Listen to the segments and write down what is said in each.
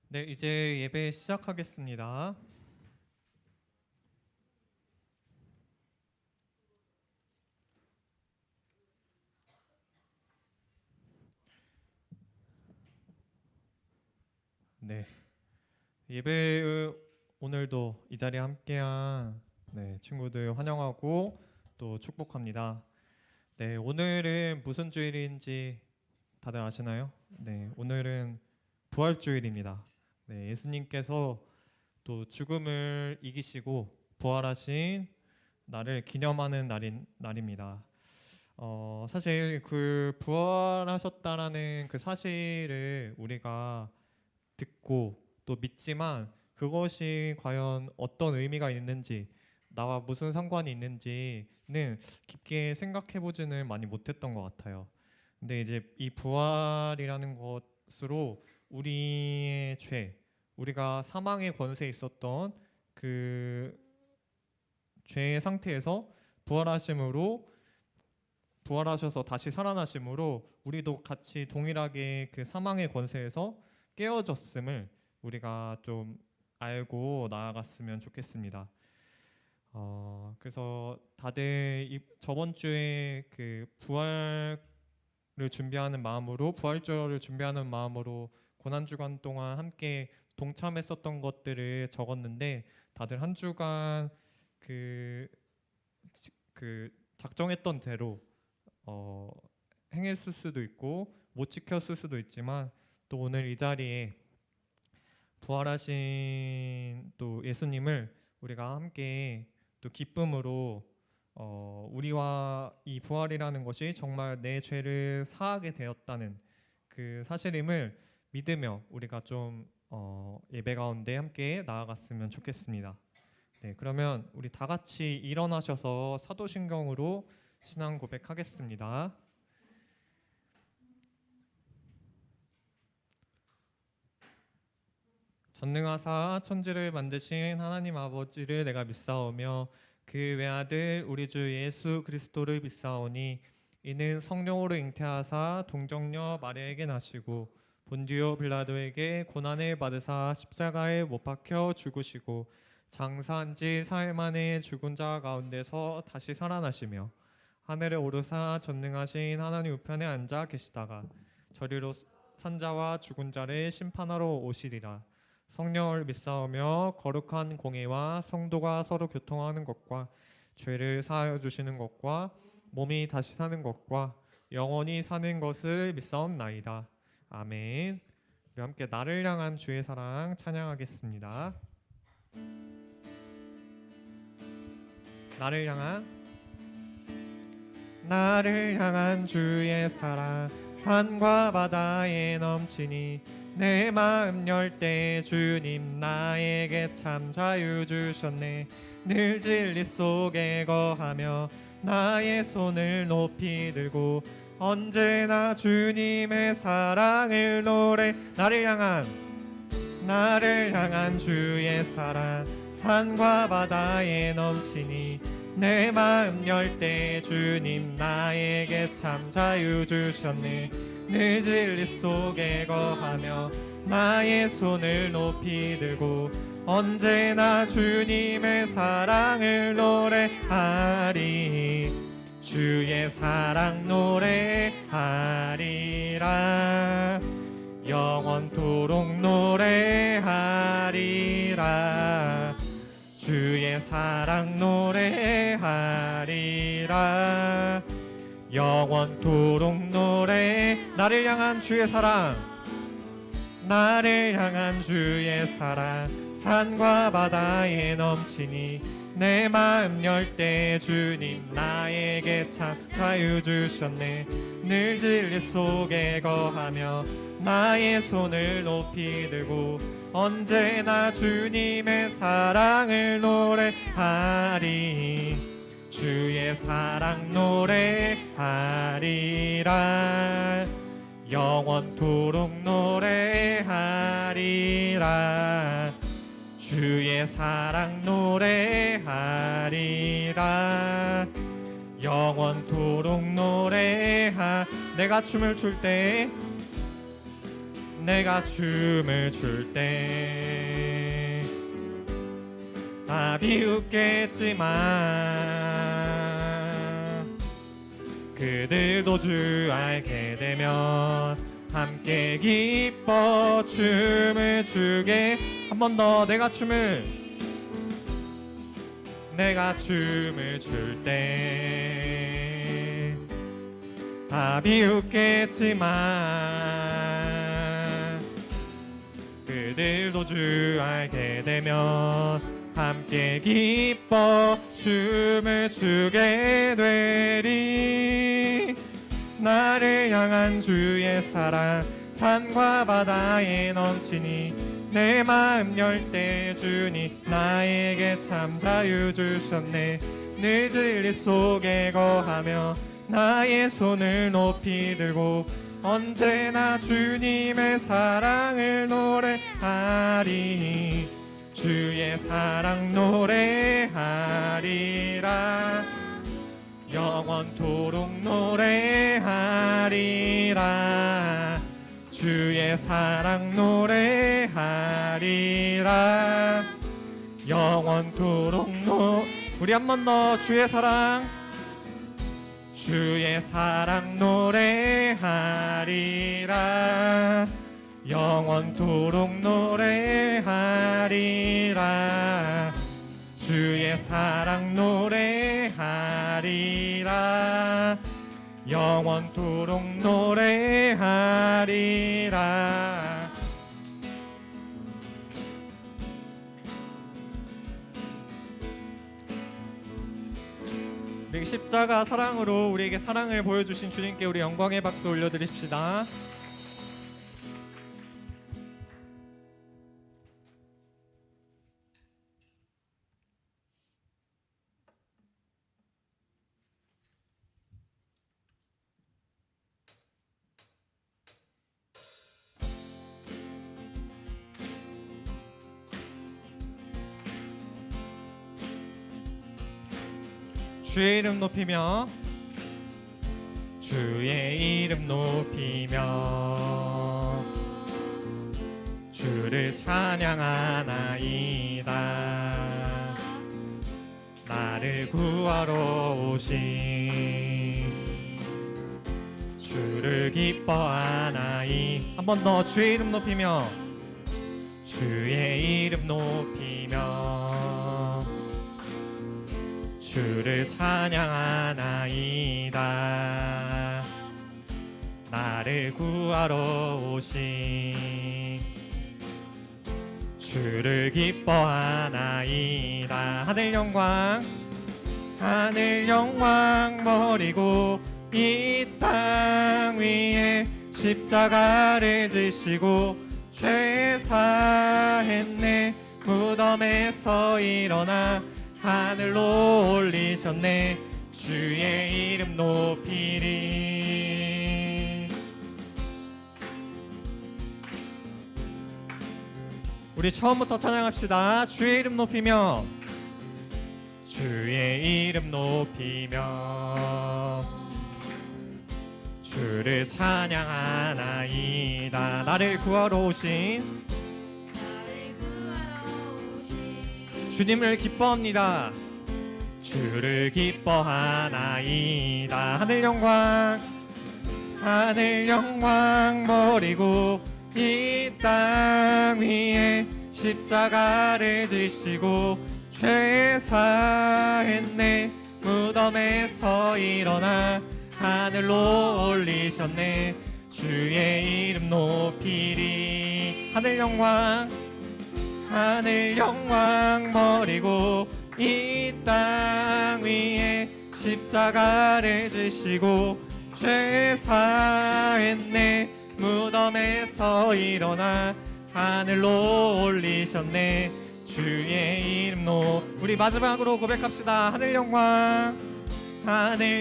네, 이제 예배 시작하겠습니다. 네, 예배 오늘도 이 자리에 함께한 친구들 환영하고 또 축복합니다. 네, 오늘은 무슨 주일인지 다들 아시나요? 네, 오늘은 부활주일입니다. 네, 예수님께서 또 죽음을 이기시고 부활하신 날을 기념하는 날입니다. 사실 그 부활하셨다라는 그 사실을 우리가 듣고 또 믿지만 그것이 과연 어떤 의미가 있는지 나와 무슨 상관이 있는지는 깊게 생각해 보지는 많이 못했던 것 같아요. 근데 이제 이 부활이라는 것으로 우리의 죄, 우리가 사망의 권세에 있었던 그 죄의 상태에서 부활하심으로 부활하셔서 다시 살아나심으로 우리도 같이 동일하게 그 사망의 권세에서 깨어졌음을 우리가 좀 알고 나아갔으면 좋겠습니다. 그래서 다들 저번 주에 그 부활을 준비하는 마음으로 부활절을 준비하는 마음으로 고난 주간 동안 함께 동참했었던 것들을 적었는데 다들 한 주간 그, 그 작정했던 대로 어, 행했을 수도 있고 못 지켰을 수도 있지만 또 오늘 이 자리에 부활하신 또 예수님을 우리가 함께 또 기쁨으로 우리와 이 부활이라는 것이 정말 내 죄를 사하게 되었다는 그 사실임을 믿으며 우리가 좀 예배 가운데 함께 나아갔으면 좋겠습니다. 네, 그러면 우리 다 같이 일어나셔서 사도신경으로 신앙 고백하겠습니다. 전능하사 천지를 만드신 하나님 아버지를 내가 믿사오며 그 외아들 우리 주 예수 그리스도를 믿사오니 이는 성령으로 잉태하사 동정녀 마리아에게 나시고 본디오 빌라도에게 고난을 받으사 십자가에 못 박혀 죽으시고 장사한 지 사흘 만에 죽은 자 가운데서 다시 살아나시며 하늘에 오르사 전능하신 하나님 우편에 앉아 계시다가 저리로 산자와 죽은 자를 심판하러 오시리라. 성령을 믿사오며 거룩한 공예와 성도가 서로 교통하는 것과 죄를 사하여 주시는 것과 몸이 다시 사는 것과 영원히 사는 것을 믿사옵나이다. 아멘. 우리 함께 나를 향한 주의 사랑 찬양하겠습니다. 나를 향한 주의 사랑 산과 바다에 넘치니 내 마음 열 때 주님 나에게 참 자유 주셨네. 늘 진리 속에 거하며 나의 손을 높이 들고 언제나 주님의 사랑을 노래. 나를 향한 주의 사랑 산과 바다에 넘치니 내 마음 열 때 주님 나에게 참 자유 주셨네. 늘 진리 속에 거하며 나의 손을 높이 들고 언제나 주님의 사랑을 노래하리. 주의 사랑 노래하리라. 영원토록 노래하리라. 주의 사랑 노래하리라. 영원토록 노래. 나를 향한 주의 사랑 산과 바다에 넘치니 내 마음 열 때 주님 나에게 참 자유 주셨네. 늘 진리 속에 거하며 나의 손을 높이 들고 언제나 주님의 사랑을 노래하리. 주의 사랑 노래하리라. 영원토록 노래하리라. 주의 사랑 노래하리라. 영원토록 내가 춤을 출 때 내가 춤을 출 때 다 비웃겠지만 그들도 주 알게 되면 함께 기뻐 춤을 추게. 한 번 더. 내가 춤을 출 때 다 비웃겠지만 그들도 주 알게 되면 함께 기뻐 춤을 추게 되리. 나를 향한 주의 사랑 산과 바다에 넘치니 내 마음 열 때 주니 나에게 참 자유 주셨네. 늦을 일 속에 거하며 나의 손을 높이 들고 언제나 주님의 사랑을 노래하리. 주의 사랑 노래하리라. 영원토록 노래하리라. 주의 사랑 노래하리라. 영원토록 우리 한 번 더. 주의 사랑 노래하리라. 영원토록 노래하리라. 주의 사랑 노래하리라. 영원토록 노래하리라. 우리 십자가 사랑으로 우리에게 사랑을 보여주신 주님께 우리 영광의 박수 올려드립시다. 주의 이름 높이며 주의 이름 높이며 주를 찬양하나이다. 나를 구하러 오신 주를 기뻐하나이. 한 번 더. 주의 이름 높이며 주의 이름 높이며 주를 찬양하나이다. 나를 구하러 오신 주를 기뻐하나이다. 하늘 영광 버리고 이 땅 위에 십자가를 지시고 죄 사했네. 무덤에서 일어나 하늘로 올리셨네. 주의 이름 높이리. 우리 처음부터 찬양합시다. 주의 이름 높이며 주의 이름 높이며 주를 찬양하나이다. 나를 구하러 오신 주님을 기뻐합니다. 주를 기뻐하나이다. 하늘 영광 버리고 이 땅 위에 십자가를 지시고 죄 사했네. 무덤에서 일어나 하늘로 올리셨네. 주의 이름 높이리. 하늘 영광 버리고 이 땅 위에 십자가를 지시고 죄 사했네. 무덤에서 일어나 하늘로 올리셨네. 주의 이름 우리 마지막으로 고백합시다. 하늘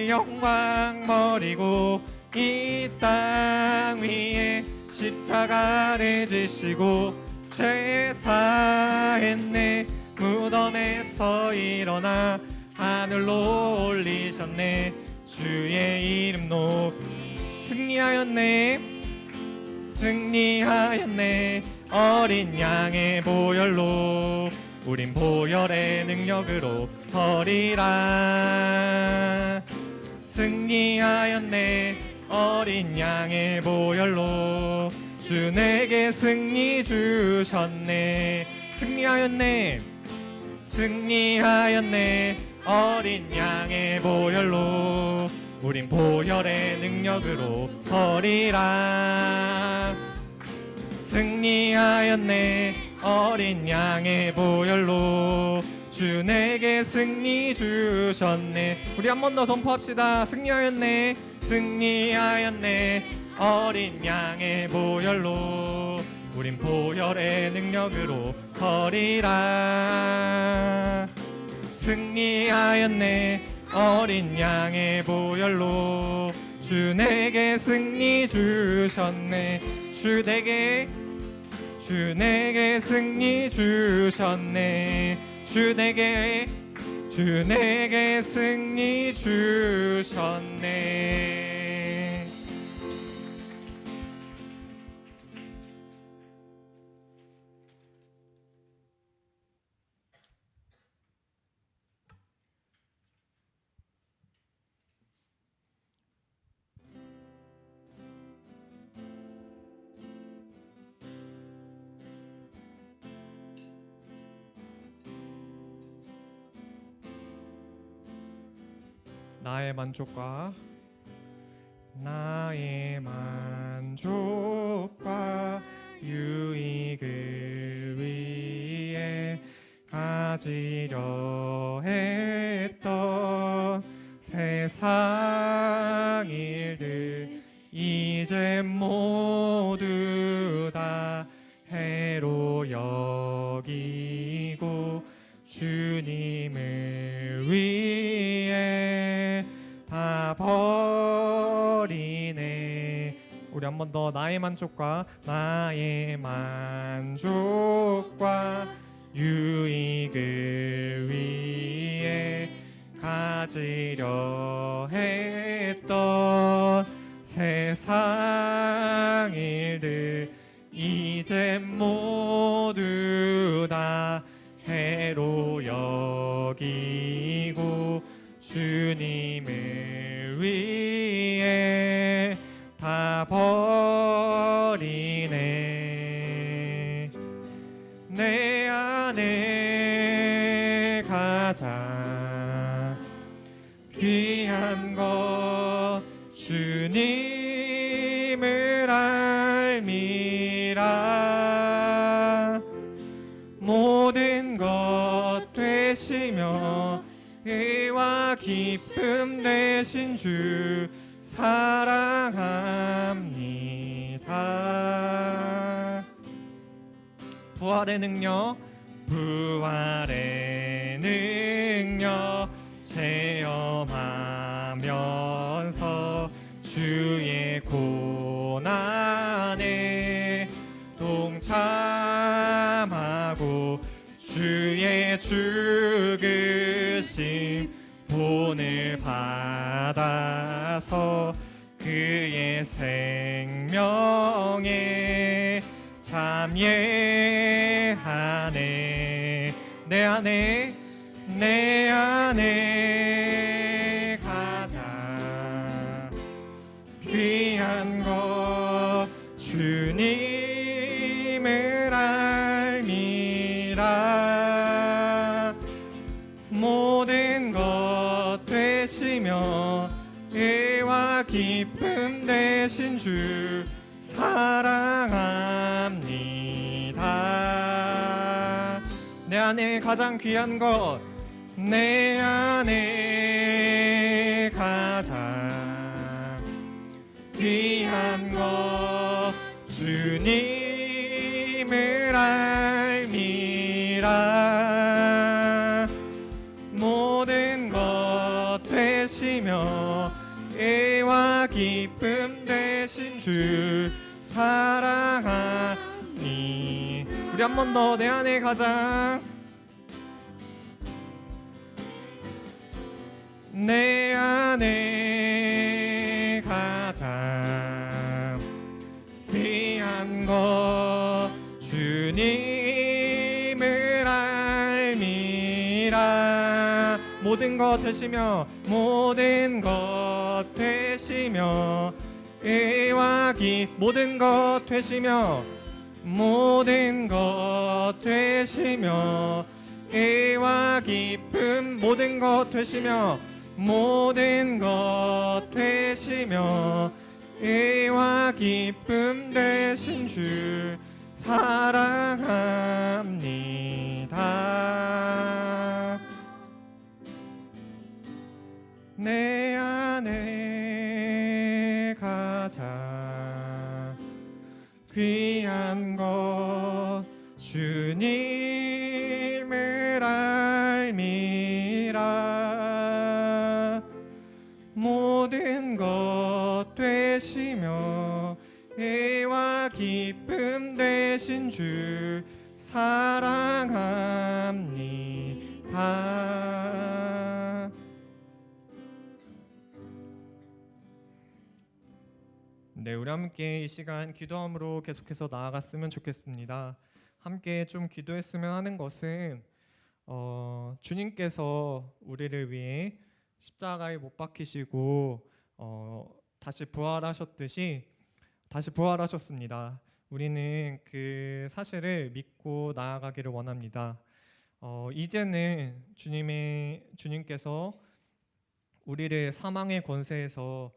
영광 버리고 이 땅 위에 십자가를 지시고 죄 사했네. 무덤에서 일어나 하늘로 올리셨네. 주의 이름 승리하였네. 승리하였네. 어린 양의 보혈로 우린 보혈의 능력으로 서리라. 승리하였네. 어린 양의 보혈로 주 내게 승리 주셨네. 승리하였네. 승리하였네. 어린 양의 보혈로 우린 보혈의 능력으로 서리라. 승리하였네. 어린 양의 보혈로 주 내게 승리 주셨네. 우리 한 번 더 선포합시다. 승리하였네. 승리하였네. 어린 양의 보혈로 우린 보혈의 능력으로 서리라. 승리하였네. 어린 양의 보혈로 주 내게 승리 주셨네. 주 내게 승리 주셨네. 주 내게 승리 주셨네. 나의 만족과 유익을 위해 가지려 했던 세상 일들 이제 모두 다 해로 여기고 주님을 위해 다 버리네. 우리 한 번 더. 나의 만족과 유익을 위해 가지려 했던 세상 일들 이제 모두 다 해로 여기고 주님을 위해 다 버리네. 내 안에 가장 귀한 것 주님을 알미라. 모든 것 되시며 의와 기쁨 되신 주 사랑합니다. 부활의 능력 체험하면서 주의 고난에 동참하고 주의 죽으심 본을 받아서 그의 생명에 참여하네. 내 안에 가장 귀한 것 주님을 알미라. 모든 것 되시며 의와 기쁨 되신 주 사랑합니다. 내 안에 가장 귀한 것 내 안에 가장 귀한 것 주님을 알미라. 모든 것 되시며 의와 기쁨 되신 주 사랑하니. 우리 한 번 더. 내 안에 가장 내 안에 가장 귀한 주님을 알미라. 모든 것 되시며 모든 것 되시며 의와 기 모든 것 되시며 모든 것 되시며 의와 기쁨 모든 것 되시며 모든 것 되시며 의와 기쁨 되신 주 사랑합니다. 내 안에 가장 귀한 것 주님을 알미라. 모든 것 되시며 의와 기쁨 되신 주 사랑합니다. 네, 우리 함께 이 시간 기도함으로 계속해서 나아갔으면 좋겠습니다. 함께 좀 기도했으면 하는 것은 주님께서 우리를 위해 십자가에 못 박히시고 다시 부활하셨습니다. 우리는 그 사실을 믿고 나아가기를 원합니다. 이제는 주님께서 우리를 사망의 권세에서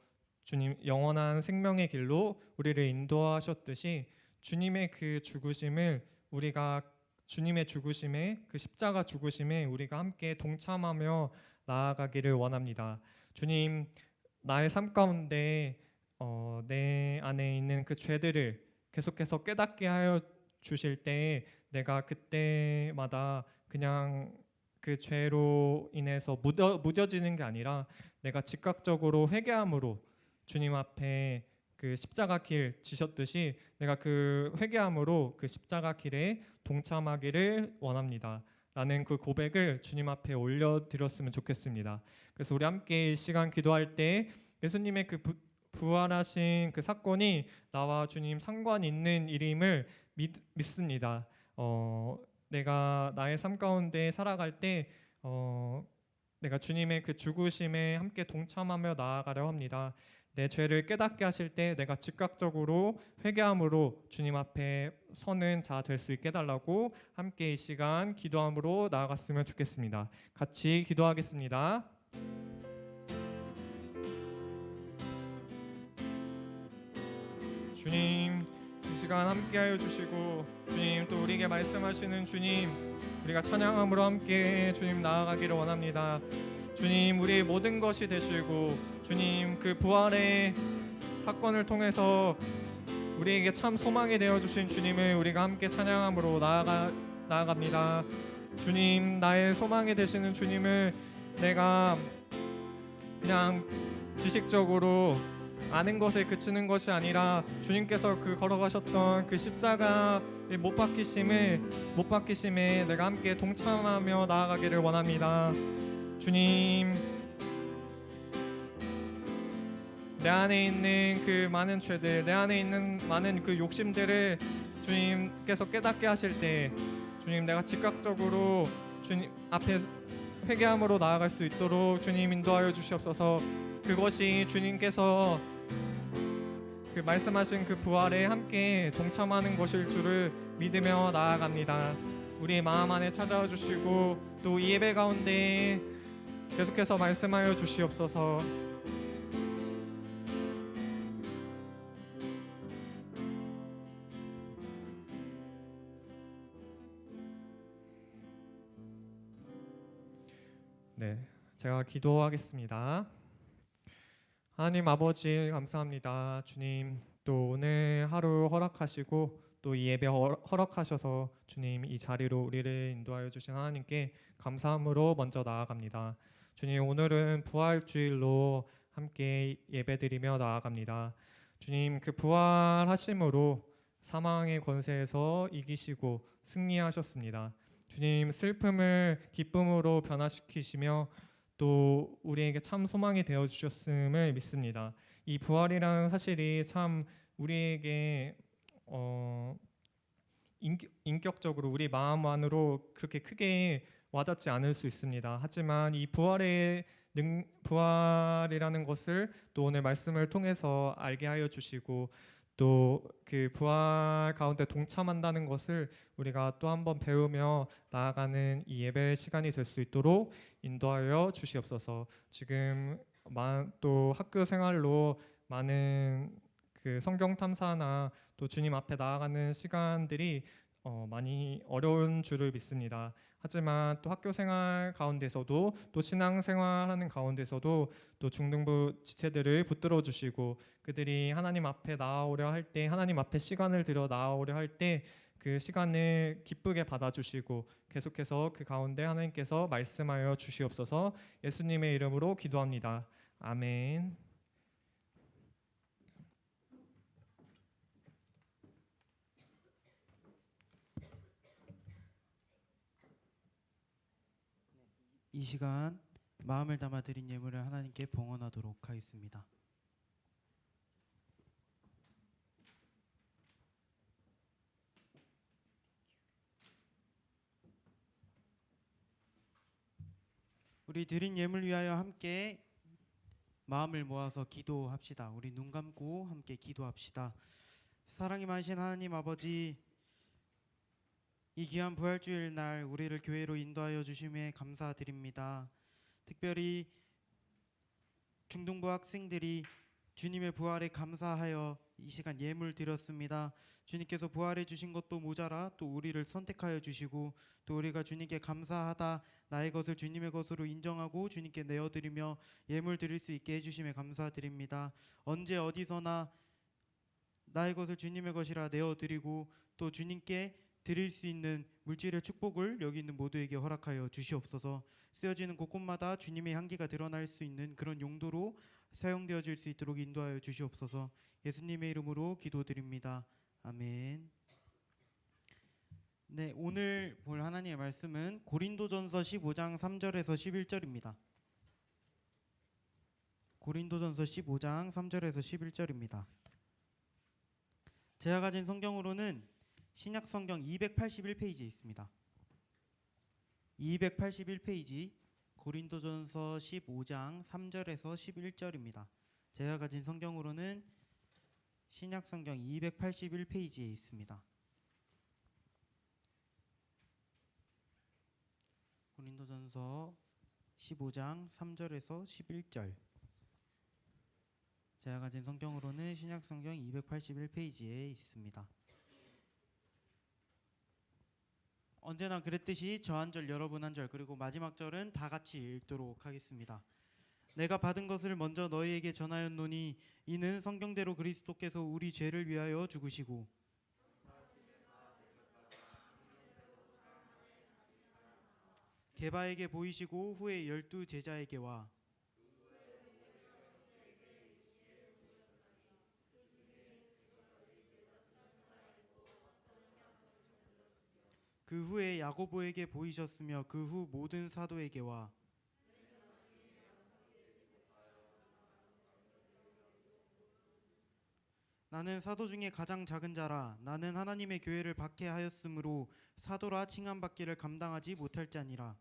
주님 영원한 생명의 길로 우리를 인도하셨듯이 주님의 그 죽으심을 우리가 주님의 죽으심에 그 십자가 죽으심에 우리가 함께 동참하며 나아가기를 원합니다. 주님, 나의 삶 가운데 내 안에 있는 그 죄들을 계속해서 깨닫게 하여 주실 때 내가 그때마다 그냥 그 죄로 인해서 무뎌지는 게 아니라 내가 즉각적으로 회개함으로 주님 앞에 그 십자가 길 지셨듯이 내가 그 회개함으로 그 십자가 길에 동참하기를 원합니다. 라는 그 고백을 주님 앞에 올려드렸으면 좋겠습니다. 그래서 우리 함께 이 시간 기도할 때 예수님의 그 부활하신 그 사건이 나와 주님 상관 있는 일임을 믿습니다. 내가 나의 삶 가운데 살아갈 때 내가 주님의 그 죽으심에 함께 동참하며 나아가려 합니다. 내 죄를 깨닫게 하실 때 내가 즉각적으로 회개함으로 주님 앞에 서는 자 될 수 있게 해달라고 함께 이 시간 기도함으로 나아갔으면 좋겠습니다. 같이 기도하겠습니다. 주님, 이 시간 함께하여 주시고 주님 또 우리에게 말씀하시는 주님, 우리가 찬양함으로 함께 주님 나아가기를 원합니다. 주님, 우리의 모든 것이 되시고 주님 그 부활의 사건을 통해서 우리에게 참 소망이 되어주신 주님을 우리가 함께 찬양함으로 나아갑니다. 주님, 나의 소망이 되시는 주님을 내가 그냥 지식적으로 아는 것에 그치는 것이 아니라 주님께서 그 걸어가셨던 그 십자가의 못 박히심에 내가 함께 동참하며 나아가기를 원합니다. 주님, 내 안에 있는 그 많은 죄들, 내 안에 있는 많은 그 욕심들을 주님께서 깨닫게 하실 때 주님, 내가 즉각적으로 주님 앞에 회개함으로 나아갈 수 있도록 주님 인도하여 주시옵소서. 그것이 주님께서 그 말씀하신 그 부활에 함께 동참하는 것일 줄을 믿으며 나아갑니다. 우리의 마음 안에 찾아와 주시고 또 이 예배 가운데 계속해서 말씀하여 주시옵소서. 네, 제가 기도하겠습니다. 하나님 아버지 감사합니다. 주님, 또 오늘 하루 허락하시고 또 이 예배 허락하셔서 주님 이 자리로 우리를 인도하여 주신 하나님께 감사함으로 먼저 나아갑니다. 주님, 오늘은 부활주일로 함께 예배드리며 나아갑니다. 주님, 그 부활하심으로 사망의 권세에서 이기시고 승리하셨습니다. 주님, 슬픔을 기쁨으로 변화시키시며 또 우리에게 참 소망이 되어주셨음을 믿습니다. 이 부활이라는 사실이 참 우리에게 인격적으로 우리 마음 안으로 그렇게 크게 와닿지 않을 수 있습니다. 하지만 이 부활이라는 것을 또 오늘 말씀을 통해서 알게 하여 주시고 또 그 부활 가운데 동참한다는 것을 우리가 또 한번 배우며 나아가는 이 예배 시간이 될 수 있도록 인도하여 주시옵소서. 지금 또 학교 생활로 많은 그 성경 탐사나 또 주님 앞에 나아가는 시간들이 많이 어려운 줄을 믿습니다. 하지만 또 학교 생활 가운데서도 또 신앙 생활하는 가운데서도 또 중등부 지체들을 붙들어 주시고 그들이 하나님 앞에 나아오려 할 때 하나님 앞에 시간을 들여 나아오려 할 때 그 시간을 기쁘게 받아주시고 계속해서 그 가운데 하나님께서 말씀하여 주시옵소서. 예수님의 이름으로 기도합니다. 아멘. 이 시간 마음을 담아 드린 예물을 하나님께 봉헌하도록 하겠습니다. 우리 드린 예물 위하여 함께 마음을 모아서 기도합시다. 우리 눈 감고 함께 기도합시다. 사랑이 많으신 하나님 아버지, 이 귀한 부활주일 날 우리를 교회로 인도하여 주심에 감사드립니다. 특별히 중등부 학생들이 주님의 부활에 감사하여 이 시간 예물 드렸습니다. 주님께서 부활해 주신 것도 모자라 또 우리를 선택하여 주시고 또 우리가 주님께 감사하다 나의 것을 주님의 것으로 인정하고 주님께 내어드리며 예물 드릴 수 있게 해주심에 감사드립니다. 언제 어디서나 나의 것을 주님의 것이라 내어드리고 또 주님께 드릴 수 있는 물질의 축복을 여기 있는 모두에게 허락하여 주시옵소서. 쓰여지는 곳곳마다 주님의 향기가 드러날 수 있는 그런 용도로 사용되어질 수 있도록 인도하여 주시옵소서. 예수님의 이름으로 기도드립니다. 아멘. 네, 오늘 볼 하나님의 말씀은 고린도전서 15장 3절에서 11절입니다. 고린도전서 15장 3절에서 11절입니다. 제가 가진 성경으로는 신약 성경 281페이지에 있습니다. 281페이지 고린도전서 15장 3절에서 11절입니다. 제가 가진 성경으로는 신약 성경 281페이지에 있습니다. 고린도전서 15장 3절에서 11절. 제가 가진 성경으로는 신약 성경 281페이지에 있습니다. 언제나 그랬듯이 저 한 절 여러분 한 절 그리고 마지막 절은 다 같이 읽도록 하겠습니다. 내가 받은 것을 먼저 너희에게 전하였노니 이는 성경대로 그리스도께서 우리 죄를 위하여 죽으시고 게바에게 보이시고 후에 12 제자에게와 그 후에 야고보에게 보이셨으며 그 후 모든 사도에게와 나는 사도 중에 가장 작은 자라. 나는 하나님의 교회를 박해하였으므로 사도라 칭함받기를 감당하지 못할 자니라.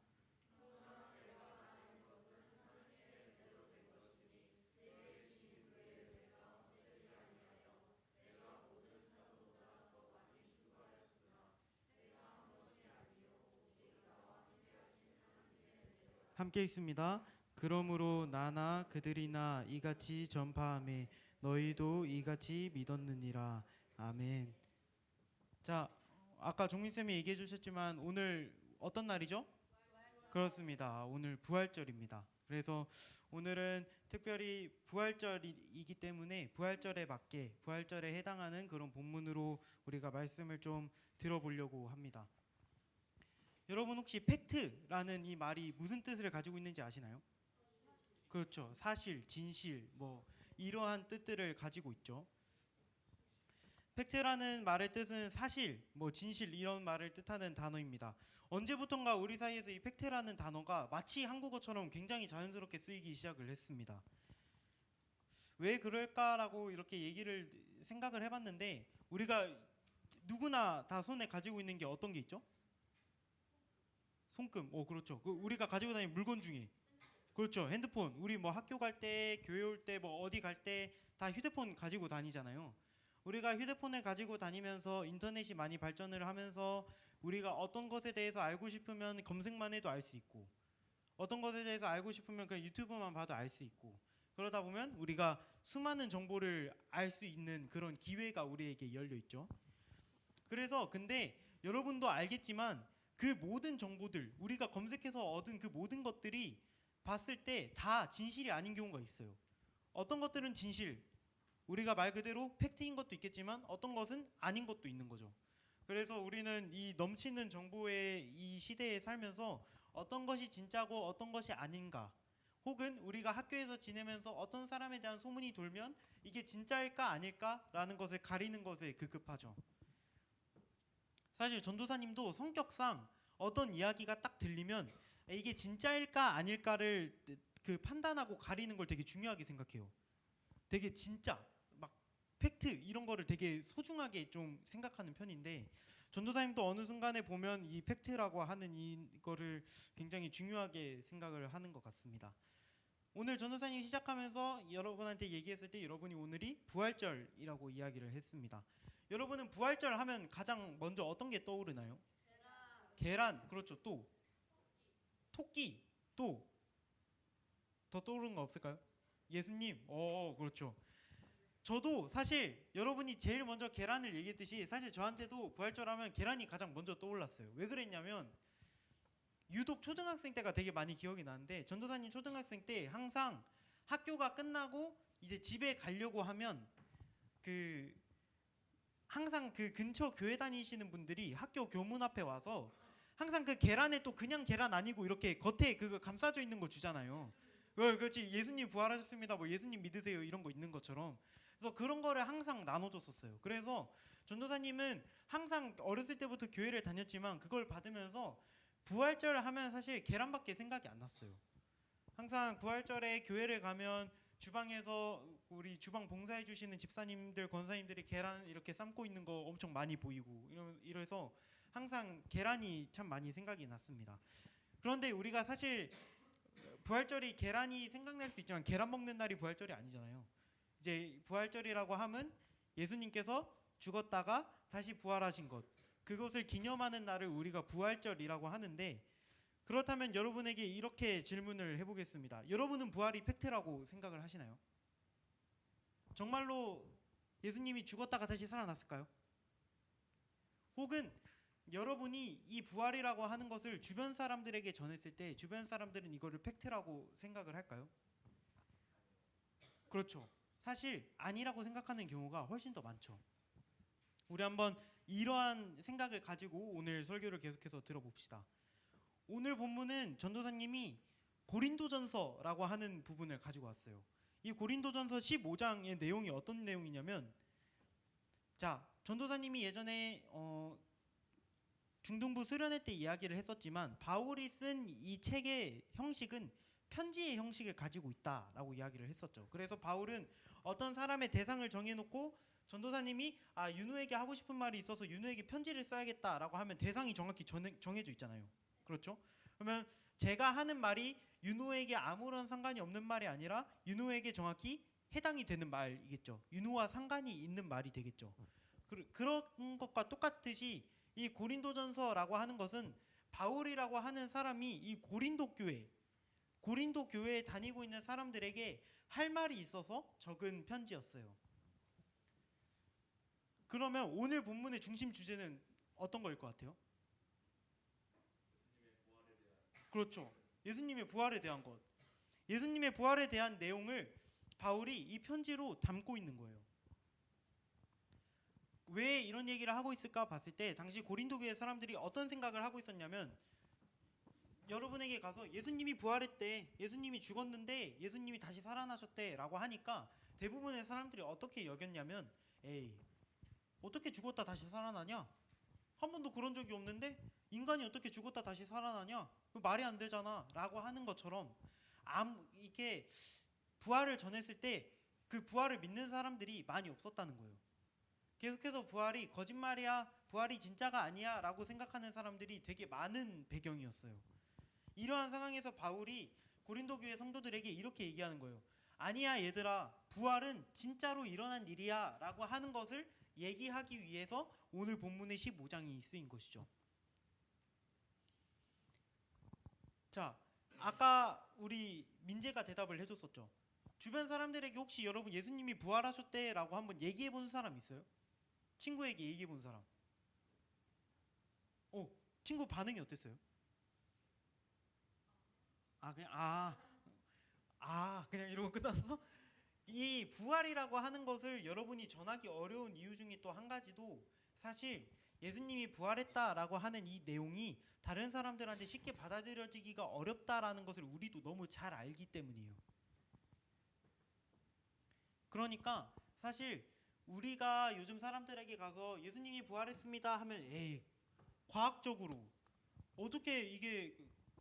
함께 읽습니다. 그러므로 나나 그들이나 이같이 전파하매 너희도 이같이 믿었느니라. 아멘. 자, 아까 종민쌤이 얘기해 주셨지만 오늘 어떤 날이죠? 그렇습니다. 오늘 부활절입니다. 그래서 오늘은 특별히 부활절이기 때문에 부활절에 맞게 부활절에 해당하는 그런 본문으로 우리가 말씀을 좀 들어보려고 합니다. 여러분 혹시 팩트라는 이 말이 무슨 뜻을 가지고 있는지 아시나요? 그렇죠. 사실, 진실, 뭐 이러한 뜻들을 가지고 있죠. 팩트라는 말의 뜻은 사실, 뭐 진실 이런 말을 뜻하는 단어입니다. 언제부턴가 우리 사이에서 이 팩트라는 단어가 마치 한국어처럼 굉장히 자연스럽게 쓰이기 시작을 했습니다. 왜 그럴까라고 이렇게 얘기를 생각을 해봤는데 우리가 누구나 다 손에 가지고 있는 게 어떤 게 있죠? 손금. 그렇죠. 그 우리가 가지고 다니는 물건 중에 그렇죠. 핸드폰. 우리 뭐 학교 갈 때, 교회 올 때, 뭐 어디 갈 때 다 휴대폰 가지고 다니잖아요. 우리가 휴대폰을 가지고 다니면서 인터넷이 많이 발전을 하면서 우리가 어떤 것에 대해서 알고 싶으면 검색만 해도 알 수 있고 어떤 것에 대해서 알고 싶으면 그냥 유튜브만 봐도 알 수 있고 그러다 보면 우리가 수많은 정보를 알 수 있는 그런 기회가 우리에게 열려 있죠. 그래서 근데 여러분도 알겠지만 그 모든 정보들 우리가 검색해서 얻은 그 모든 것들이 봤을 때 다 진실이 아닌 경우가 있어요. 어떤 것들은 진실, 우리가 말 그대로 팩트인 것도 있겠지만 어떤 것은 아닌 것도 있는 거죠. 그래서 우리는 이 넘치는 정보의 이 시대에 살면서 어떤 것이 진짜고 어떤 것이 아닌가 혹은 우리가 학교에서 지내면서 어떤 사람에 대한 소문이 돌면 이게 진짜일까 아닐까라는 것을 가리는 것에 급급하죠. 사실 전도사님도 성격상 어떤 이야기가 딱 들리면 이게 진짜일까 아닐까를 그 판단하고 가리는 걸 되게 중요하게 생각해요. 되게 진짜 막 팩트 이런 거를 되게 소중하게 좀 생각하는 편인데 전도사님도 어느 순간에 보면 이 팩트라고 하는 이거를 굉장히 중요하게 생각을 하는 것 같습니다. 오늘 전도사님 시작하면서 여러분한테 얘기했을 때 여러분이 오늘이 부활절이라고 이야기를 했습니다. 여러분은 부활절 하면 가장 먼저 어떤 게 떠오르나요? 계란. 그렇죠. 또 토끼. 또 더 떠오르는 거 없을까요? 예수님. 그렇죠. 저도 사실 여러분이 제일 먼저 계란을 얘기했듯이 사실 저한테도 부활절 하면 계란이 가장 먼저 떠올랐어요. 왜 그랬냐면 유독 초등학생 때가 되게 많이 기억이 나는데 전도사님 초등학생 때 항상 학교가 끝나고 이제 집에 가려고 하면 그 항상 그 근처 교회 다니시는 분들이 학교 교문 앞에 와서 항상 그 계란에 또 그냥 계란 아니고 이렇게 겉에 그거 감싸져 있는 거 주잖아요. 그렇지. 예수님 부활하셨습니다. 뭐 예수님 믿으세요. 이런 거 있는 것처럼. 그래서 그런 거를 항상 나눠줬었어요. 그래서 전도사님은 항상 어렸을 때부터 교회를 다녔지만 그걸 받으면서 부활절 하면 사실 계란밖에 생각이 안 났어요. 항상 부활절에 교회를 가면 주방에서 우리 주방 봉사해 주시는 집사님들 권사님들이 계란 이렇게 삶고 있는 거 엄청 많이 보이고 이래서 항상 계란이 참 많이 생각이 났습니다. 그런데 우리가 사실 부활절이 계란이 생각날 수 있지만 계란 먹는 날이 부활절이 아니잖아요. 이제 부활절이라고 하면 예수님께서 죽었다가 다시 부활하신 것 그것을 기념하는 날을 우리가 부활절이라고 하는데 그렇다면 여러분에게 이렇게 질문을 해보겠습니다. 여러분은 부활이 팩트라고 생각을 하시나요? 정말로 예수님이 죽었다가 다시 살아났을까요? 혹은 여러분이 이 부활이라고 하는 것을 주변 사람들에게 전했을 때 주변 사람들은 이거를 팩트라고 생각을 할까요? 그렇죠. 사실 아니라고 생각하는 경우가 훨씬 더 많죠. 우리 한번 이러한 생각을 가지고 오늘 설교를 계속해서 들어봅시다. 오늘 본문은 전도사님이 고린도전서라고 하는 부분을 가지고 왔어요. 이 고린도전서 15장의 내용이 어떤 내용이냐면 자, 전도사님이 예전에 중등부 수련회 때 이야기를 했었지만 바울이 쓴 이 책의 형식은 편지의 형식을 가지고 있다라고 이야기를 했었죠. 그래서 바울은 어떤 사람의 대상을 정해놓고 전도사님이 윤우에게 하고 싶은 말이 있어서 윤우에게 편지를 써야겠다라고 하면 대상이 정확히 정해져 있잖아요. 그렇죠? 그러면 제가 하는 말이 윤우에게 아무런 상관이 없는 말이 아니라 윤우에게 정확히 해당이 되는 말이겠죠. 윤우와 상관이 있는 말이 되겠죠. 그런 것과 똑같듯이 이 고린도전서라고 하는 것은 바울이라고 하는 사람이 이 고린도 교회에 다니고 있는 사람들에게 할 말이 있어서 적은 편지였어요. 그러면 오늘 본문의 중심 주제는 어떤 거일 것 같아요? 그렇죠. 예수님의 부활에 대한 것. 예수님의 부활에 대한 내용을 바울이 이 편지로 담고 있는 거예요. 왜 이런 얘기를 하고 있을까 봤을 때 당시 고린도 교회 사람들이 어떤 생각을 하고 있었냐면 여러분에게 가서 예수님이 부활했대, 예수님이 죽었는데 예수님이 다시 살아나셨대라고 하니까 대부분의 사람들이 어떻게 여겼냐면 에이 어떻게 죽었다 다시 살아나냐? 한 번도 그런 적이 없는데 인간이 어떻게 죽었다 다시 살아나냐? 그 말이 안 되잖아 라고 하는 것처럼 이게 부활을 전했을 때 그 부활을 믿는 사람들이 많이 없었다는 거예요. 계속해서 부활이 거짓말이야, 부활이 진짜가 아니야 라고 생각하는 사람들이 되게 많은 배경이었어요. 이러한 상황에서 바울이 고린도 교회 성도들에게 이렇게 얘기하는 거예요. 아니야 얘들아, 부활은 진짜로 일어난 일이야 라고 하는 것을 얘기하기 위해서 오늘 본문의 15장이 쓰인 것이죠. 자, 아까 우리 민재가 대답을 해줬었죠. 주변 사람들에게 혹시 여러분 예수님이 부활하셨대 라고 한번 얘기해 본 사람 있어요? 친구에게 얘기해 본 사람. 친구 반응이 어땠어요? 그냥 이러고 끝났어? 이 부활이라고 하는 것을 여러분이 전하기 어려운 이유 중에 또 한 가지도 사실 예수님이 부활했다라고 하는 이 내용이 다른 사람들한테 쉽게 받아들여지기가 어렵다라는 것을 우리도 너무 잘 알기 때문이에요. 그러니까 사실 우리가 요즘 사람들에게 가서 예수님이 부활했습니다 하면 에이, 과학적으로 어떻게 이게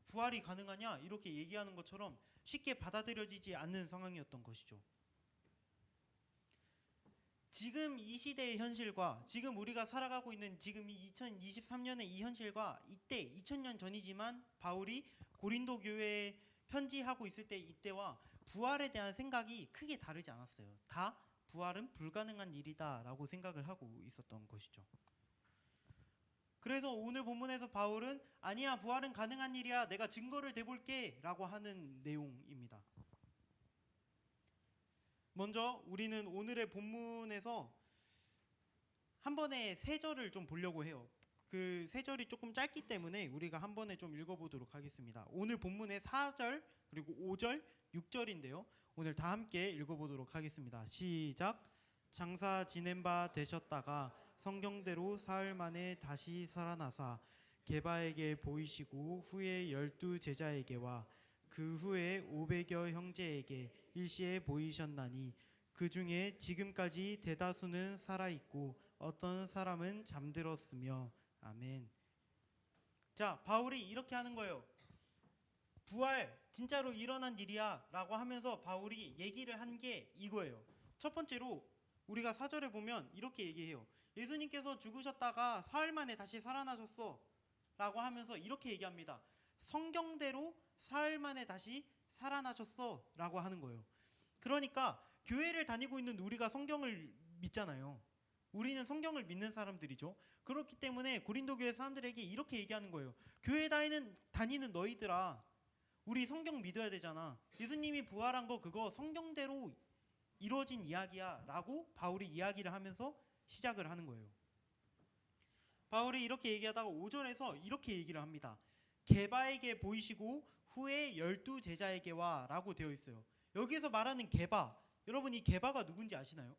부활이 가능하냐 이렇게 얘기하는 것처럼 쉽게 받아들여지지 않는 상황이었던 것이죠. 지금 이 시대의 현실과 지금 우리가 살아가고 있는 지금 이 2023년의 이 현실과 이때 2000년 전이지만 바울이 고린도 교회에 편지하고 있을 때 이때와 부활에 대한 생각이 크게 다르지 않았어요. 다 부활은 불가능한 일이다라고 생각을 하고 있었던 것이죠. 그래서 오늘 본문에서 바울은 아니야 부활은 가능한 일이야 내가 증거를 대볼게 라고 하는 내용입니다. 먼저 우리는 오늘의 본문에서 한 번에 세 절을 좀 보려고 해요. 그 세 절이 조금 짧기 때문에 우리가 한 번에 좀 읽어보도록 하겠습니다. 오늘 본문의 4절 그리고 5절 6절인데요. 오늘 다 함께 읽어보도록 하겠습니다. 시작. 장사 지낸 바 되셨다가 성경대로 사흘 만에 다시 살아나사 게바에게 보이시고 후에 12 제자에게와 그 후에 500여 형제에게 일시에 보이셨나니 그 중에 지금까지 대다수는 살아있고 어떤 사람은 잠들었으며 아멘. 자, 바울이 이렇게 하는 거예요. 부활 진짜로 일어난 일이야 라고 하면서 바울이 얘기를 한 게 이거예요. 첫 번째로 우리가 4절에 보면 이렇게 얘기해요. 예수님께서 죽으셨다가 사흘 만에 다시 살아나셨어 라고 하면서 이렇게 얘기합니다. 성경대로 사흘 만에 다시 살아나셨어 라고 하는 거예요. 그러니까 교회를 다니고 있는 우리가 성경을 믿잖아요. 우리는 성경을 믿는 사람들이죠. 그렇기 때문에 고린도 교회 사람들에게 이렇게 얘기하는 거예요. 교회 다니는 너희들아, 우리 성경 믿어야 되잖아. 예수님이 부활한 거 그거 성경대로 이루어진 이야기야 라고 바울이 이야기를 하면서 시작을 하는 거예요. 바울이 이렇게 얘기하다가 5절에서 이렇게 얘기를 합니다. 게바에게 보이시고 후에 12 제자에게와 라고 되어 있어요. 여기서 말하는 게바, 여러분 이 게바가 누군지 아시나요?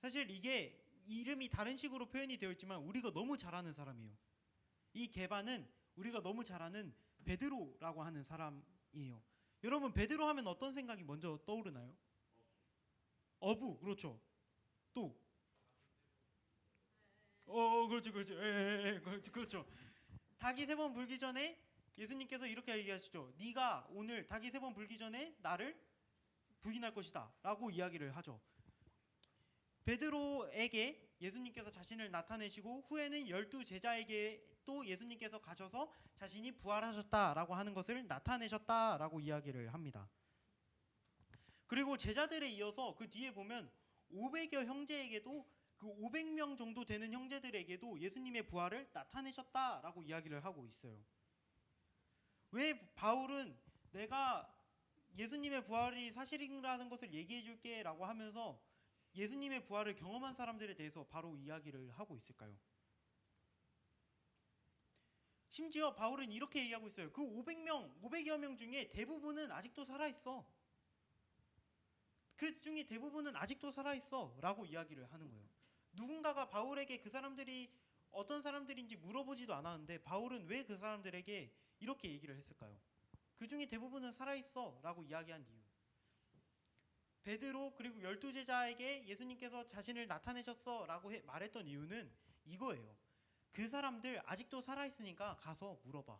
사실 이게 이름이 다른 식으로 표현이 되어 있지만 우리가 너무 잘 아는 사람이에요. 이 게바는 우리가 너무 잘 아는 베드로라고 하는 사람이에요. 여러분 베드로 하면 어떤 생각이 먼저 떠오르나요? 어부, 그렇죠. 또 그렇죠. 닭이 3번 불기 전에 예수님께서 이렇게 얘기하시죠. 네가 오늘 닭이 3번 불기 전에 나를 부인할 것이다 라고 이야기를 하죠. 베드로에게 예수님께서 자신을 나타내시고 후에는 12 제자에게 또 예수님께서 가셔서 자신이 부활하셨다라고 하는 것을 나타내셨다라고 이야기를 합니다. 그리고 제자들에 이어서 그 뒤에 보면 500여 형제에게도 그 500명 정도 되는 형제들에게도 예수님의 부활을 나타내셨다라고 이야기를 하고 있어요. 왜 바울은 내가 예수님의 부활이 사실이라는 것을 얘기해 줄게 라고 하면서 예수님의 부활을 경험한 사람들에 대해서 바로 이야기를 하고 있을까요? 심지어 바울은 이렇게 얘기하고 있어요. 그 500여 명 중에 대부분은 아직도 살아있어. 그 중에 대부분은 아직도 살아있어 라고 이야기를 하는 거예요. 누군가가 바울에게 그 사람들이 어떤 사람들인지 물어보지도 않았는데 바울은 왜 그 사람들에게 이렇게 얘기를 했을까요? 그 중에 대부분은 살아있어 라고 이야기한 이유, 베드로 그리고 12 제자에게 예수님께서 자신을 나타내셨어 라고 말했던 이유는 이거예요. 그 사람들 아직도 살아있으니까 가서 물어봐.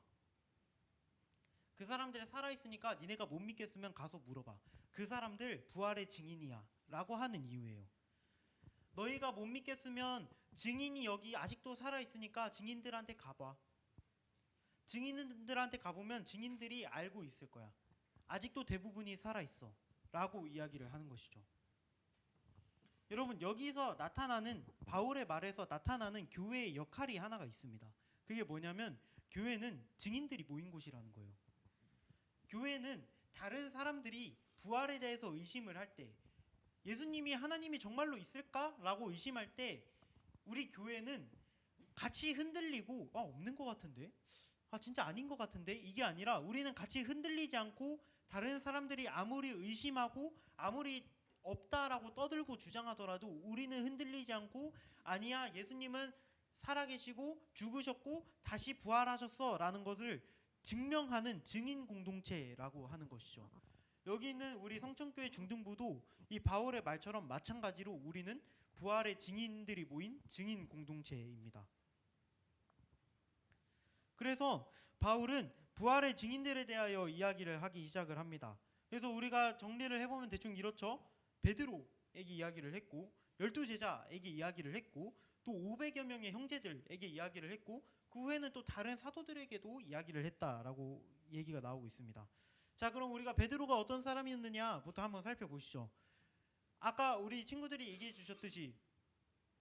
그 사람들 살아있으니까 니네가 못 믿겠으면 가서 물어봐. 그 사람들 부활의 증인이야 라고 하는 이유예요. 너희가 못 믿겠으면 증인이 여기 아직도 살아있으니까 증인들한테 가봐. 증인들한테 가보면 증인들이 알고 있을 거야. 아직도 대부분이 살아있어 라고 이야기를 하는 것이죠. 여러분, 여기서 나타나는, 바울의 말에서 나타나는 교회의 역할이 하나가 있습니다. 그게 뭐냐면 교회는 증인들이 모인 곳이라는 거예요. 교회는 다른 사람들이 부활에 대해서 의심을 할 때, 예수님이 하나님이 정말로 있을까라고 의심할 때 우리 교회는 같이 흔들리고 없는 것 같은데, 진짜 아닌 것 같은데, 이게 아니라 우리는 같이 흔들리지 않고 다른 사람들이 아무리 의심하고 아무리 없다라고 떠들고 주장하더라도 우리는 흔들리지 않고, 아니야, 예수님은 살아계시고 죽으셨고 다시 부활하셨어 라는 것을 증명하는 증인 공동체라고 하는 것이죠. 여기 있는 우리 성천교회 중등부도 이 바울의 말처럼 마찬가지로 우리는 부활의 증인들이 모인 증인 공동체입니다. 그래서 바울은 부활의 증인들에 대하여 이야기를 하기 시작을 합니다. 그래서 우리가 정리를 해보면 대충 이렇죠. 베드로에게 이야기를 했고, 12제자에게 이야기를 했고, 또 500여 명의 형제들에게 이야기를 했고, 그 후에는 또 다른 사도들에게도 이야기를 했다라고 얘기가 나오고 있습니다. 자, 그럼 우리가 베드로가 어떤 사람이었느냐부터 한번 살펴보시죠. 아까 우리 친구들이 얘기해 주셨듯이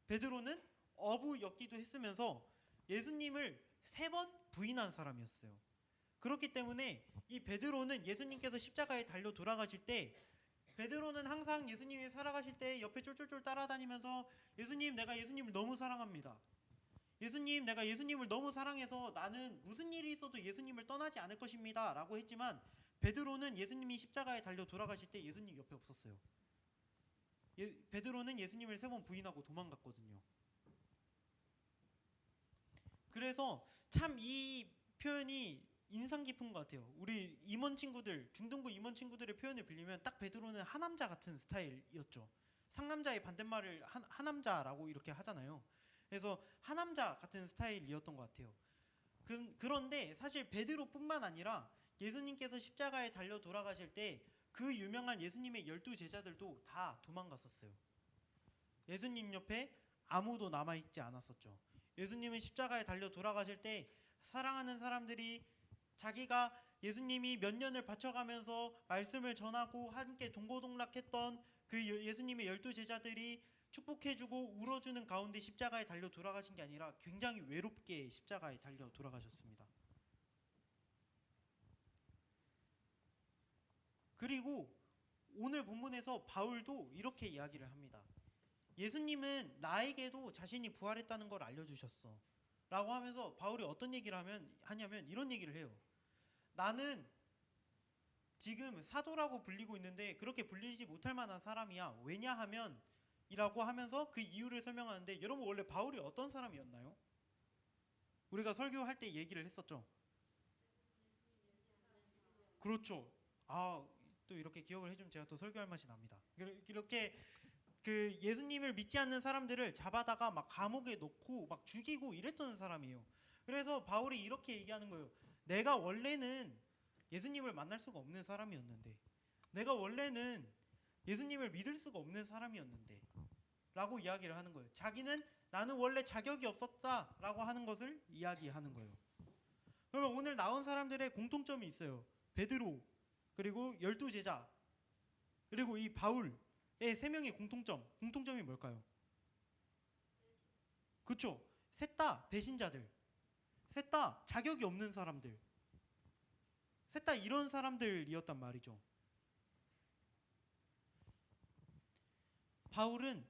베드로는 어부였기도 했으면서 예수님을 3번 부인한 사람이었어요. 그렇기 때문에 이 베드로는 예수님께서 십자가에 달려 돌아가실 때, 베드로는 항상 예수님이 살아가실 때 옆에 쫄쫄쫄 따라다니면서 예수님, 내가 예수님을 너무 사랑합니다. 예수님, 내가 예수님을 너무 사랑해서 나는 무슨 일이 있어도 예수님을 떠나지 않을 것입니다 라고 했지만, 베드로는 예수님이 십자가에 달려 돌아가실 때 예수님 옆에 없었어요. 베드로는 예수님을 3번 부인하고 도망갔거든요. 그래서 참 이 표현이 인상 깊은 것 같아요. 우리 임원 친구들, 중등부 임원 친구들의 표현을 빌리면 딱 베드로는 하남자 같은 스타일이었죠. 상남자의 반대말을 하남자라고 이렇게 하잖아요. 그래서 하남자 같은 스타일이었던 것 같아요. 그런데 사실 베드로뿐만 아니라 예수님께서 십자가에 달려 돌아가실 때 그 유명한 예수님의 12제자들도 다 도망갔었어요. 예수님 옆에 아무도 남아있지 않았었죠. 예수님은 십자가에 달려 돌아가실 때 사랑하는 사람들이, 자기가 예수님이 몇 년을 바쳐가면서 말씀을 전하고 함께 동고동락했던 그 예수님의 12제자들이 축복해주고 울어주는 가운데 십자가에 달려 돌아가신 게 아니라 굉장히 외롭게 십자가에 달려 돌아가셨습니다. 그리고 오늘 본문에서 바울도 이렇게 이야기를 합니다. 예수님은 나에게도 자신이 부활했다는 걸 알려주셨어 라고 하면서 바울이 어떤 얘기를 하냐면 이런 얘기를 해요. 나는 지금 사도라고 불리고 있는데 그렇게 불리지 못할 만한 사람이야. 왜냐하면 이라고 하면서 그 이유를 설명하는데, 여러분 원래 바울이 어떤 사람이었나요? 우리가 설교할 때 얘기를 했었죠. 그렇죠. 또 이렇게 기억을 해주면 제가 또 설교할 맛이 납니다. 이렇게 그 예수님을 믿지 않는 사람들을 잡아다가 막 감옥에 넣고 막 죽이고 이랬던 사람이에요. 그래서 바울이 이렇게 얘기하는 거예요. 내가 원래는 예수님을 만날 수가 없는 사람이었는데, 내가 원래는 예수님을 믿을 수가 없는 사람이었는데 라고 이야기를 하는 거예요. 자기는 나는 원래 자격이 없었다라고 하는 것을 이야기하는 거예요. 그러면 오늘 나온 사람들의 공통점이 있어요. 베드로, 그리고 12제자, 그리고 이 바울의 3명의 공통점이 뭘까요? 그렇죠. 셋 다 배신자들, 셋 다 자격이 없는 사람들, 셋 다 이런 사람들이었단 말이죠. 바울은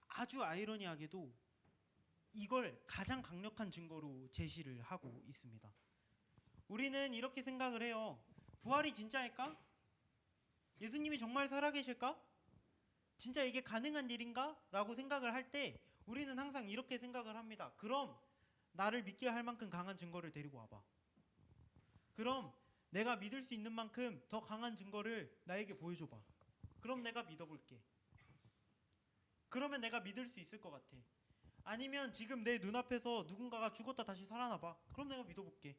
아주 아이러니하게도 이걸 가장 강력한 증거로 제시를 하고 있습니다. 우리는 이렇게 생각을 해요. 부활이 진짜일까? 예수님이 정말 살아계실까? 진짜 이게 가능한 일인가? 라고 생각을 할 때 우리는 항상 이렇게 생각을 합니다. 그럼 나를 믿게 할 만큼 강한 증거를 데리고 와봐. 그럼 내가 믿을 수 있는 만큼 더 강한 증거를 나에게 보여줘봐. 그럼 내가 믿어볼게. 그러면 내가 믿을 수 있을 것 같아. 아니면 지금 내 눈앞에서 누군가가 죽었다 다시 살아나봐. 그럼 내가 믿어볼게.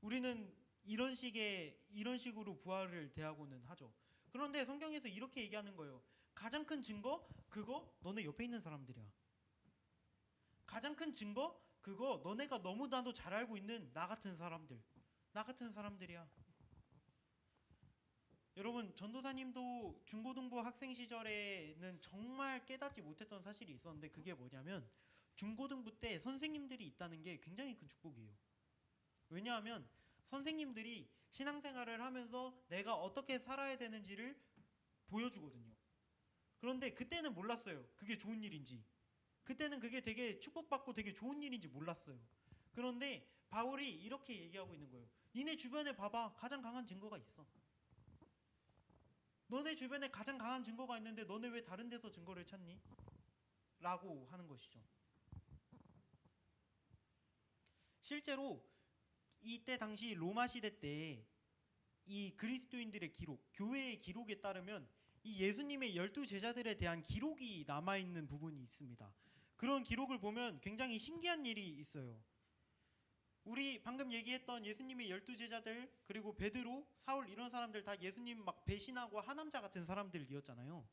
우리는 이런 식으로 부활을 대하고는 하죠. 그런데 성경에서 이렇게 얘기하는 거예요. 가장 큰 증거 그거 너네 옆에 있는 사람들이야. 가장 큰 증거 그거 너네가 너무나도 잘 알고 있는 나 같은 사람들이야. 여러분, 전도사님도 중고등부 학생 시절에는 정말 깨닫지 못했던 사실이 있었는데, 그게 뭐냐면 중고등부 때 선생님들이 있다는 게 굉장히 큰 축복이에요. 왜냐하면 선생님들이 신앙생활을 하면서 내가 어떻게 살아야 되는지를 보여주거든요. 그런데 그때는 몰랐어요. 그게 좋은 일인지. 그때는 그게 되게 축복받고 되게 좋은 일인지 몰랐어요. 그런데 바울이 이렇게 얘기하고 있는 거예요. 니네 주변에 봐봐. 가장 강한 증거가 있어. 너네 주변에 가장 강한 증거가 있는데 너네 왜 다른 데서 증거를 찾니? 라고 하는 것이죠. 실제로 이때 당시 로마 시대 때 이 그리스도인들의 기록, 교회의 기록에 따르면 이 예수님의 12제자들에 대한 기록이 남아있는 부분이 있습니다. 그런 기록을 보면 굉장히 신기한 일이 있어요. 우리 방금 얘기했던 예수님의 12제자들, 그리고 베드로, 사울 이런 사람들 다 예수님 막 배신하고 하남자 같은 사람들이었잖아요.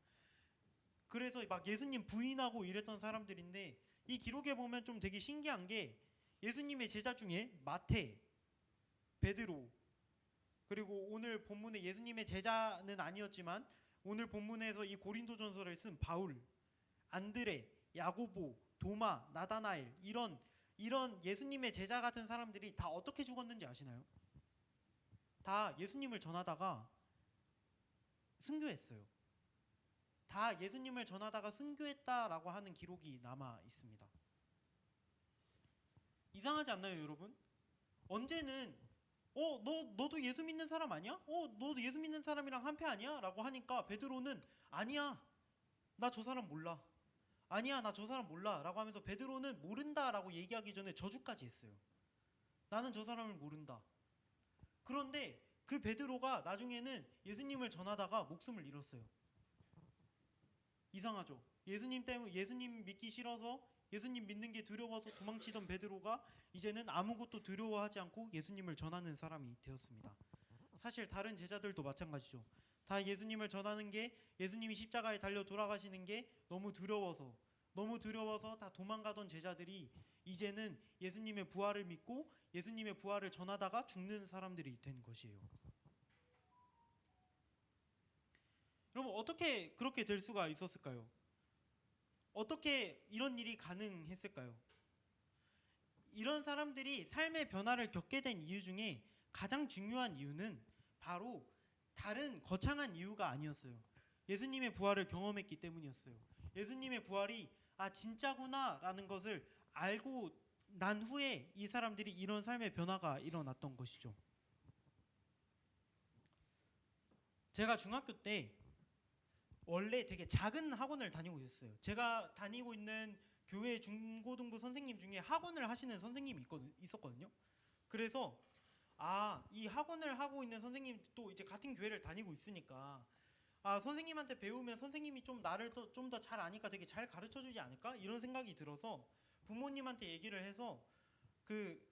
그래서 막 예수님 부인하고 이랬던 사람들인데, 이 기록에 보면 좀 되게 신기한 게 예수님의 제자 중에 마태, 베드로, 그리고 오늘 본문에 예수님의 제자는 아니었지만 오늘 본문에서 이 고린도전서를 쓴 바울, 안드레, 야고보, 도마, 나다나엘 이런 예수님의 제자 같은 사람들이 다 어떻게 죽었는지 아시나요? 다 예수님을 전하다가 순교했어요. 다 예수님을 전하다가 순교했다라고 하는 기록이 남아 있습니다. 이상하지 않나요, 여러분? 언제는 너도 예수 믿는 사람 아니야? 너도 예수 믿는 사람이랑 한패 아니야? 라고 하니까 베드로는 아니야, 나 저 사람 몰라. 아니야, 나 저 사람 몰라 라고 하면서 베드로는 모른다라고 얘기하기 전에 저주까지 했어요. 나는 저 사람을 모른다. 그런데 그 베드로가 나중에는 예수님을 전하다가 목숨을 잃었어요. 이상하죠? 예수님 믿기 싫어서, 예수님 믿는 게 두려워서 도망치던 베드로가 이제는 아무것도 두려워하지 않고 예수님을 전하는 사람이 되었습니다. 사실 다른 제자들도 마찬가지죠. 다 예수님을 전하는 게, 예수님이 십자가에 달려 돌아가시는 게 너무 두려워서 다 도망가던 제자들이 이제는 예수님의 부활을 믿고 예수님의 부활을 전하다가 죽는 사람들이 된 것이에요. 여러분, 어떻게 그렇게 될 수가 있었을까요? 어떻게 이런 일이 가능했을까요? 이런 사람들이 삶의 변화를 겪게 된 이유 중에 가장 중요한 이유는 바로 다른 거창한 이유가 아니었어요. 예수님의 부활을 경험했기 때문이었어요. 예수님의 부활이 진짜구나 라는 것을 알고 난 후에 이 사람들이 이런 삶의 변화가 일어났던 것이죠. 제가 중학교 때 원래 되게 작은 학원을 다니고 있었어요. 제가 다니고 있는 교회 중고등부 선생님 중에 학원을 하시는 선생님이 있었거든요. 그래서 이 학원을 하고 있는 선생님 또 이제 같은 교회를 다니고 있으니까 선생님한테 배우면 선생님이 좀 나를 좀 더 잘 아니까 되게 잘 가르쳐 주지 않을까? 이런 생각이 들어서 부모님한테 얘기를 해서 그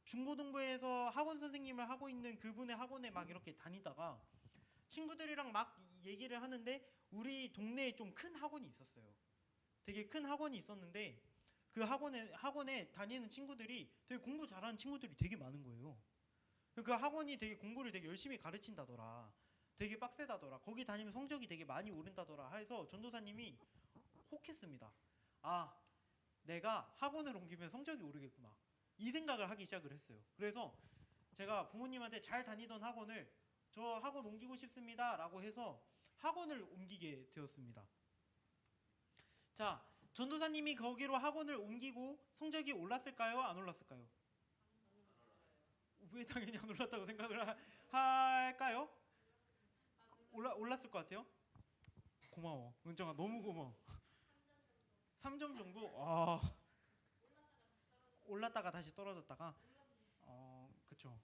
중고등부에서 학원 선생님을 하고 있는 그분의 학원에 막 이렇게 다니다가 친구들이랑 막 얘기를 하는데 우리 동네에 좀 큰 학원이 있었어요. 되게 큰 학원이 있었는데 그 학원에 다니는 친구들이 되게 공부 잘하는 친구들이 되게 많은 거예요. 그 학원이 되게 공부를 되게 열심히 가르친다더라. 되게 빡세다더라. 거기 다니면 성적이 되게 많이 오른다더라 해서 전도사님이 혹했습니다. 내가 학원을 옮기면 성적이 오르겠구나. 이 생각을 하기 시작을 했어요. 그래서 제가 부모님한테 잘 다니던 학원을 저 학원 옮기고 싶습니다 라고 해서 학원을 옮기게 되었습니다. 자, 전도사님이 거기로 학원을 옮기고 성적이 올랐을까요? 안 올랐을까요? 왜 당연히 안 올랐다고 생각을 할까요? 올랐을 것 같아요. 고마워 은정아, 너무 고마워. 3점 정도? 올랐다가 다시 떨어졌다가 그쵸.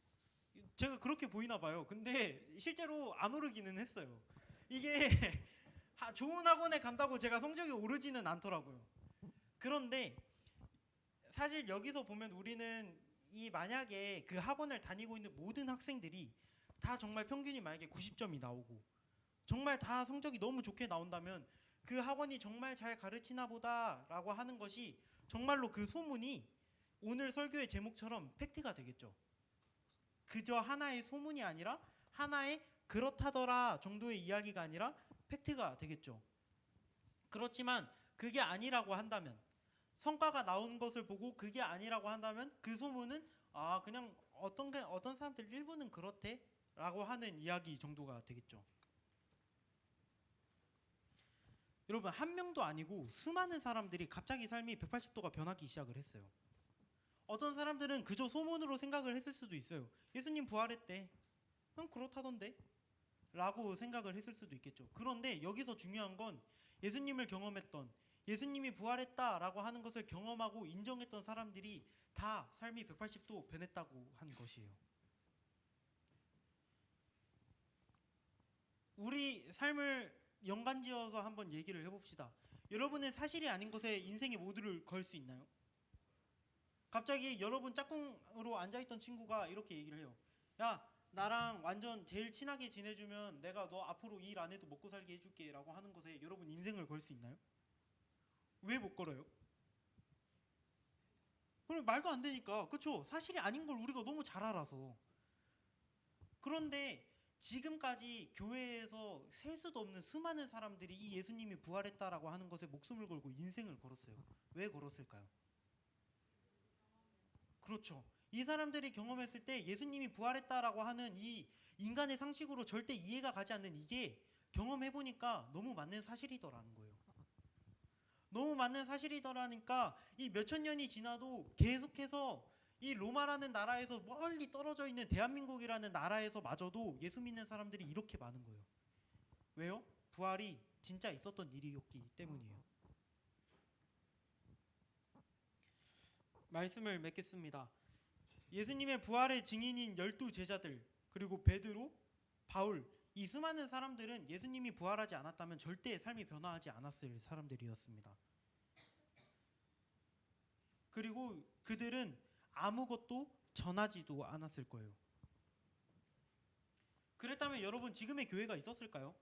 제가 그렇게 보이나 봐요. 근데 실제로 안 오르기는 했어요. 이게 좋은 학원에 간다고 제가 성적이 오르지는 않더라고요. 그런데 사실 여기서 보면 우리는 만약에 그 학원을 다니고 있는 모든 학생들이 다 정말 평균이 만약에 90점이 나오고 정말 다 성적이 너무 좋게 나온다면 그 학원이 정말 잘 가르치나 보다라고 하는 것이 정말로 그 소문이 오늘 설교의 제목처럼 팩트가 되겠죠. 그저 하나의 소문이 아니라 하나의 그렇다더라 정도의 이야기가 아니라 팩트가 되겠죠. 그렇지만 그게 아니라고 한다면, 성과가 나온 것을 보고 그게 아니라고 한다면 그 소문은 그냥 어떤 사람들 일부는 그렇대라고 하는 이야기 정도가 되겠죠. 여러분, 한 명도 아니고 수많은 사람들이 갑자기 삶이 180도가 변하기 시작을 했어요. 어떤 사람들은 그저 소문으로 생각을 했을 수도 있어요. 예수님 부활했대. 그렇다던데? 라고 생각을 했을 수도 있겠죠. 그런데 여기서 중요한 건 예수님을 경험했던, 예수님이 부활했다라고 하는 것을 경험하고 인정했던 사람들이 다 삶이 180도 변했다고 한 것이에요. 우리 삶을 연관지어서 한번 얘기를 해봅시다. 여러분의 사실이 아닌 것에 인생의 모두를 걸 수 있나요? 갑자기 여러분 짝꿍으로 앉아있던 친구가 이렇게 얘기를 해요. 야, 나랑 완전 제일 친하게 지내주면 내가 너 앞으로 일 안 해도 먹고 살게 해줄게 라고 하는 것에 여러분 인생을 걸 수 있나요? 왜 못 걸어요? 그럼 말도 안 되니까. 그쵸? 사실이 아닌 걸 우리가 너무 잘 알아서. 그런데 지금까지 교회에서 셀 수도 없는 수많은 사람들이 이 예수님이 부활했다라고 하는 것에 목숨을 걸고 인생을 걸었어요. 왜 걸었을까요? 그렇죠. 이 사람들이 경험했을 때 예수님이 부활했다라고 하는 이 인간의 상식으로 절대 이해가 가지 않는 이게 경험해보니까 너무 맞는 사실이더라는 거예요. 너무 맞는 사실이더라니까 이 몇천 년이 지나도 계속해서 이 로마라는 나라에서 멀리 떨어져 있는 대한민국이라는 나라에서 마저도 예수 믿는 사람들이 이렇게 많은 거예요. 왜요? 부활이 진짜 있었던 일이었기 때문이에요. 말씀을 맺겠습니다. 예수님의 부활의 증인인 12제자들, 그리고 베드로, 바울, 이 수많은 사람들은 예수님이 부활하지 않았다면 절대 삶이 변화하지 않았을 사람들이었습니다. 그리고 그들은 아무것도 전하지도 않았을 거예요. 그랬다면 여러분, 지금의 교회가 있었을까요?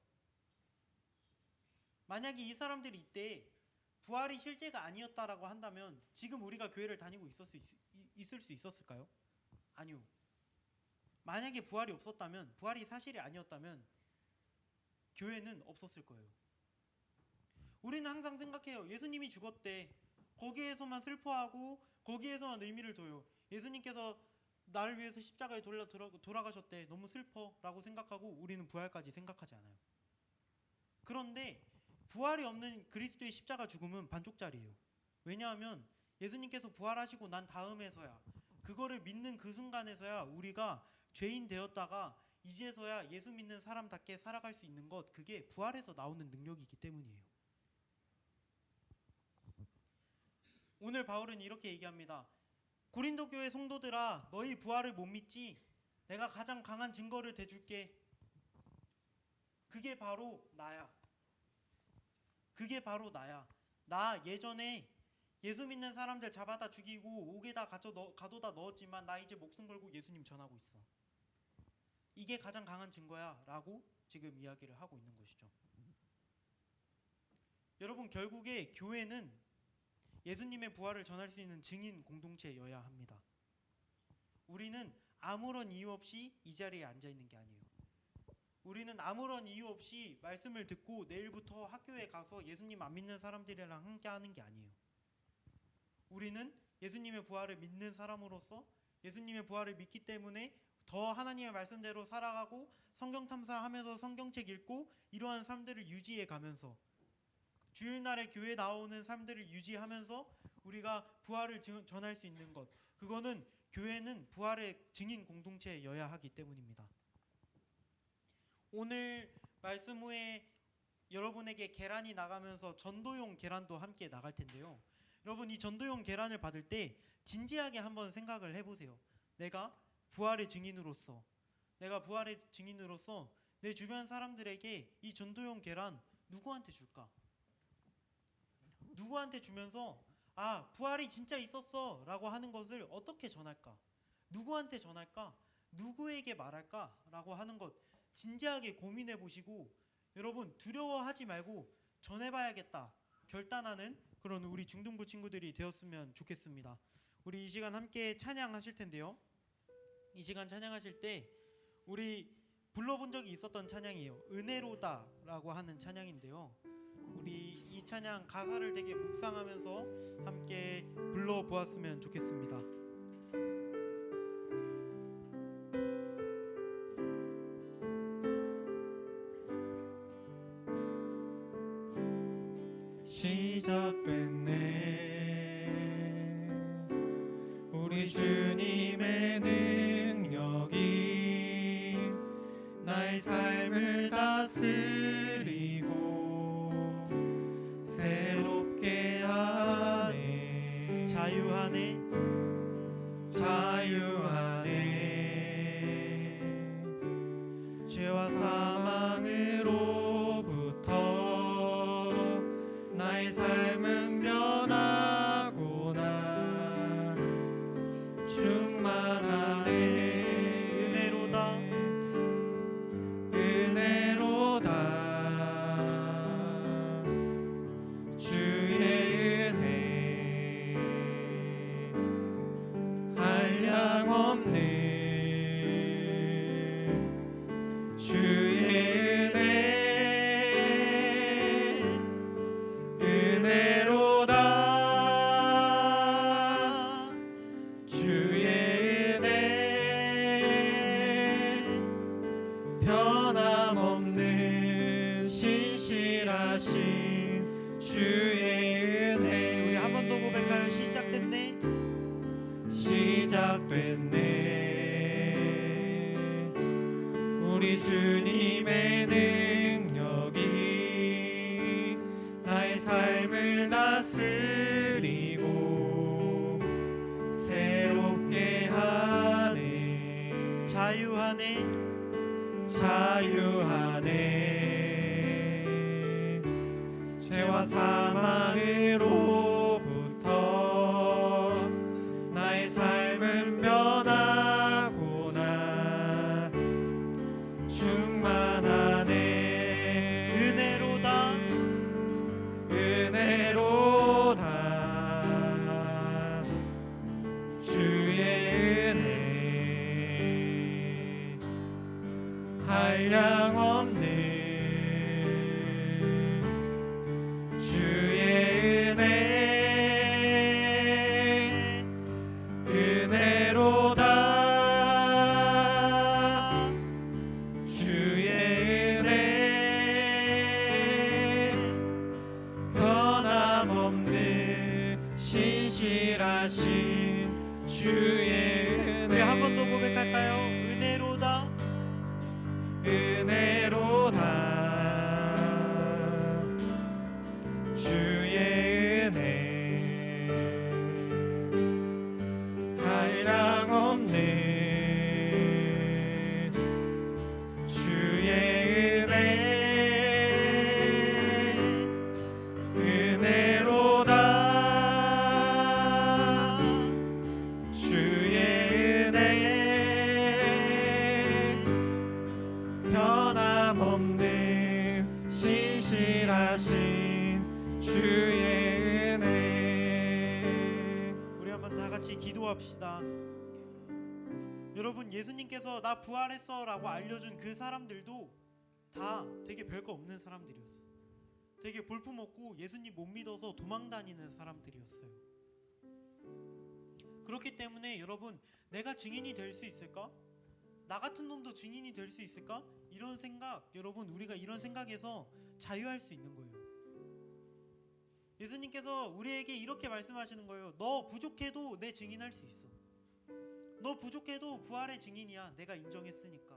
만약에 이 사람들이 이때 부활이 실제가 아니었다라고 한다면 지금 우리가 교회를 다니고 있을 수 있었을까요? 아니요. 만약에 부활이 없었다면, 부활이 사실이 아니었다면 교회는 없었을 거예요. 우리는 항상 생각해요. 예수님이 죽었대. 거기에서만 슬퍼하고 거기에서만 의미를 둬요. 예수님께서 나를 위해서 십자가에 돌아가셨대. 너무 슬퍼 라고 생각하고 우리는 부활까지 생각하지 않아요. 그런데 부활이 없는 그리스도의 십자가 죽음은 반쪽짜리예요. 왜냐하면 예수님께서 부활하시고 난 다음에서야, 그거를 믿는 그 순간에서야 우리가 죄인 되었다가 이제서야 예수 믿는 사람답게 살아갈 수 있는 것, 그게 부활에서 나오는 능력이기 때문이에요. 오늘 바울은 이렇게 얘기합니다. 고린도 교회 성도들아, 너희 부활을 못 믿지? 내가 가장 강한 증거를 대줄게. 그게 바로 나야. 그게 바로 나야. 나 예전에 예수 믿는 사람들 잡아다 죽이고 옥에다 가둬다 넣었지만 나 이제 목숨 걸고 예수님 전하고 있어. 이게 가장 강한 증거야 라고 지금 이야기를 하고 있는 것이죠. 여러분, 결국에 교회는 예수님의 부활을 전할 수 있는 증인 공동체여야 합니다. 우리는 아무런 이유 없이 이 자리에 앉아 있는 게 아니에요. 우리는 아무런 이유 없이 말씀을 듣고 내일부터 학교에 가서 예수님 안 믿는 사람들이랑 함께 하는 게 아니에요. 우리는 예수님의 부활을 믿는 사람으로서 예수님의 부활을 믿기 때문에 더 하나님의 말씀대로 살아가고 성경 탐사하면서 성경책 읽고 이러한 삶들을 유지해 가면서 주일날에 교회 나오는 삶들을 유지하면서 우리가 부활을 전할 수 있는 것, 그거는 교회는 부활의 증인 공동체여야 하기 때문입니다. 오늘 말씀 후에 여러분에게 계란이 나가면서 전도용 계란도 함께 나갈 텐데요. 여러분, 이 전도용 계란을 받을 때 진지하게 한번 생각을 해보세요. 내가 부활의 증인으로서 내 주변 사람들에게 이 전도용 계란 누구한테 줄까? 누구한테 주면서 부활이 진짜 있었어 라고 하는 것을 어떻게 전할까? 누구한테 전할까? 누구에게 말할까? 라고 하는 것 진지하게 고민해 보시고, 여러분 두려워하지 말고 전해봐야겠다 결단하는 그런 우리 중등부 친구들이 되었으면 좋겠습니다. 우리 이 시간 함께 찬양하실 텐데요. 이 시간 찬양하실 때 우리 불러본 적이 있었던 찬양이에요. 은혜로다라고 하는 찬양인데요. 우리 이 찬양 가사를 되게 묵상하면서 함께 불러보았으면 좋겠습니다. 시작됐네. 우리 주님의 능력이 나의 삶을 다스리고 새롭게 하네. 자유하네. 죄와 사망으로부터 나의 삶은 변하구나. 충만하네. 은혜로다. 주의 은혜 한량 없는 주의 은혜로다. 주의 은혜 변함없는 신실하신 주의 은혜. 우리 한 번 더 고백하여 시작됐네. 우리 주님의 능력이 나의 삶을 다스리고 새롭게 하네. 자유하네. 죄와 사망으로부터 나의 삶은 변하구나. 충만하네. 은혜로다. 주의 은혜 한량 없는 주의 은혜 은혜로다. 주의 은혜 변함없는 신실하신 주의 은혜. 우리 한 번 더 고백할까요? 은혜로다. 주의 은혜 한량 없는 주의 은혜 은혜로다. 주의 은혜 변함없는 신실하신 주의 은혜. 우리 한번 다 같이 기도합시다. 여러분, 예수님께서 나 부활했어 라고 알려준 그 사람들도 다 되게 별거 없는 사람들이었어. 되게 볼품없고 예수님 못 믿어서 도망다니는 사람들이었어요. 그렇기 때문에 여러분, 내가 증인이 될 수 있을까? 나 같은 놈도 증인이 될 수 있을까? 이런 생각, 여러분, 우리가 이런 생각에서 자유할 수 있는 거예요. 예수님께서 우리에게 이렇게 말씀하시는 거예요. 너 부족해도 내 증인할 수 있어. 너 부족해도 부활의 증인이야. 내가 인정했으니까.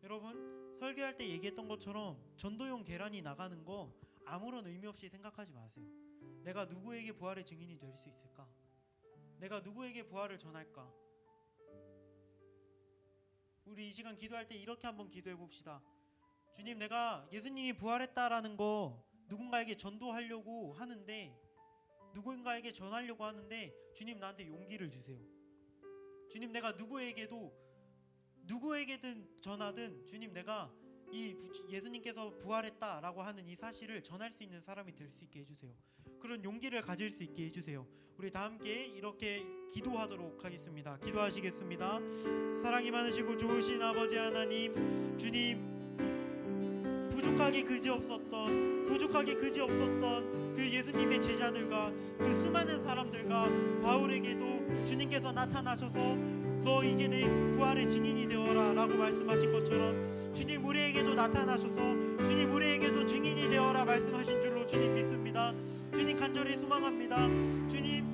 여러분, 설교할 때 얘기했던 것처럼 전도용 계란이 나가는 거 아무런 의미 없이 생각하지 마세요. 내가 누구에게 부활의 증인이 될 수 있을까? 내가 누구에게 부활을 전할까? 우리 이 시간 기도할 때 이렇게 한번 기도해 봅시다. 주님, 내가 예수님이 부활했다라는 거 누군가에게 전도하려고 하는데, 누군가에게 전하려고 하는데, 주님 나한테 용기를 주세요. 주님, 내가 누구에게든 전하든 주님 내가 예수님께서 부활했다라고 하는 이 사실을 전할 수 있는 사람이 될 수 있게 해주세요. 그런 용기를 가질 수 있게 해주세요. 우리 다 함께 이렇게 기도하도록 하겠습니다. 기도하시겠습니다. 사랑이 많으시고 좋으신 아버지 하나님, 주님, 부족하게 그지없었던 그 예수님의 제자들과 그 수많은 사람들과 바울에게도 주님께서 나타나셔서 너 이제 내 부활의 증인이 되어라 라고 말씀하신 것처럼 주님 우리에게도 나타나셔서 주님 우리에게도 증인이 되어라 말씀하신 줄로 주님 믿습니다. 주님 간절히 소망합니다. 주님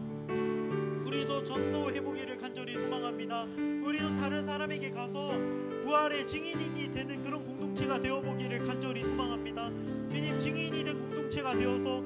우리도 전도해보기를 간절히 소망합니다. 우리도 다른 사람에게 가서 부활의 증인이 되는 그런 공동체가 되어보기를 간절히 소망합니다. 주님 증인이 된 공동체가 되어서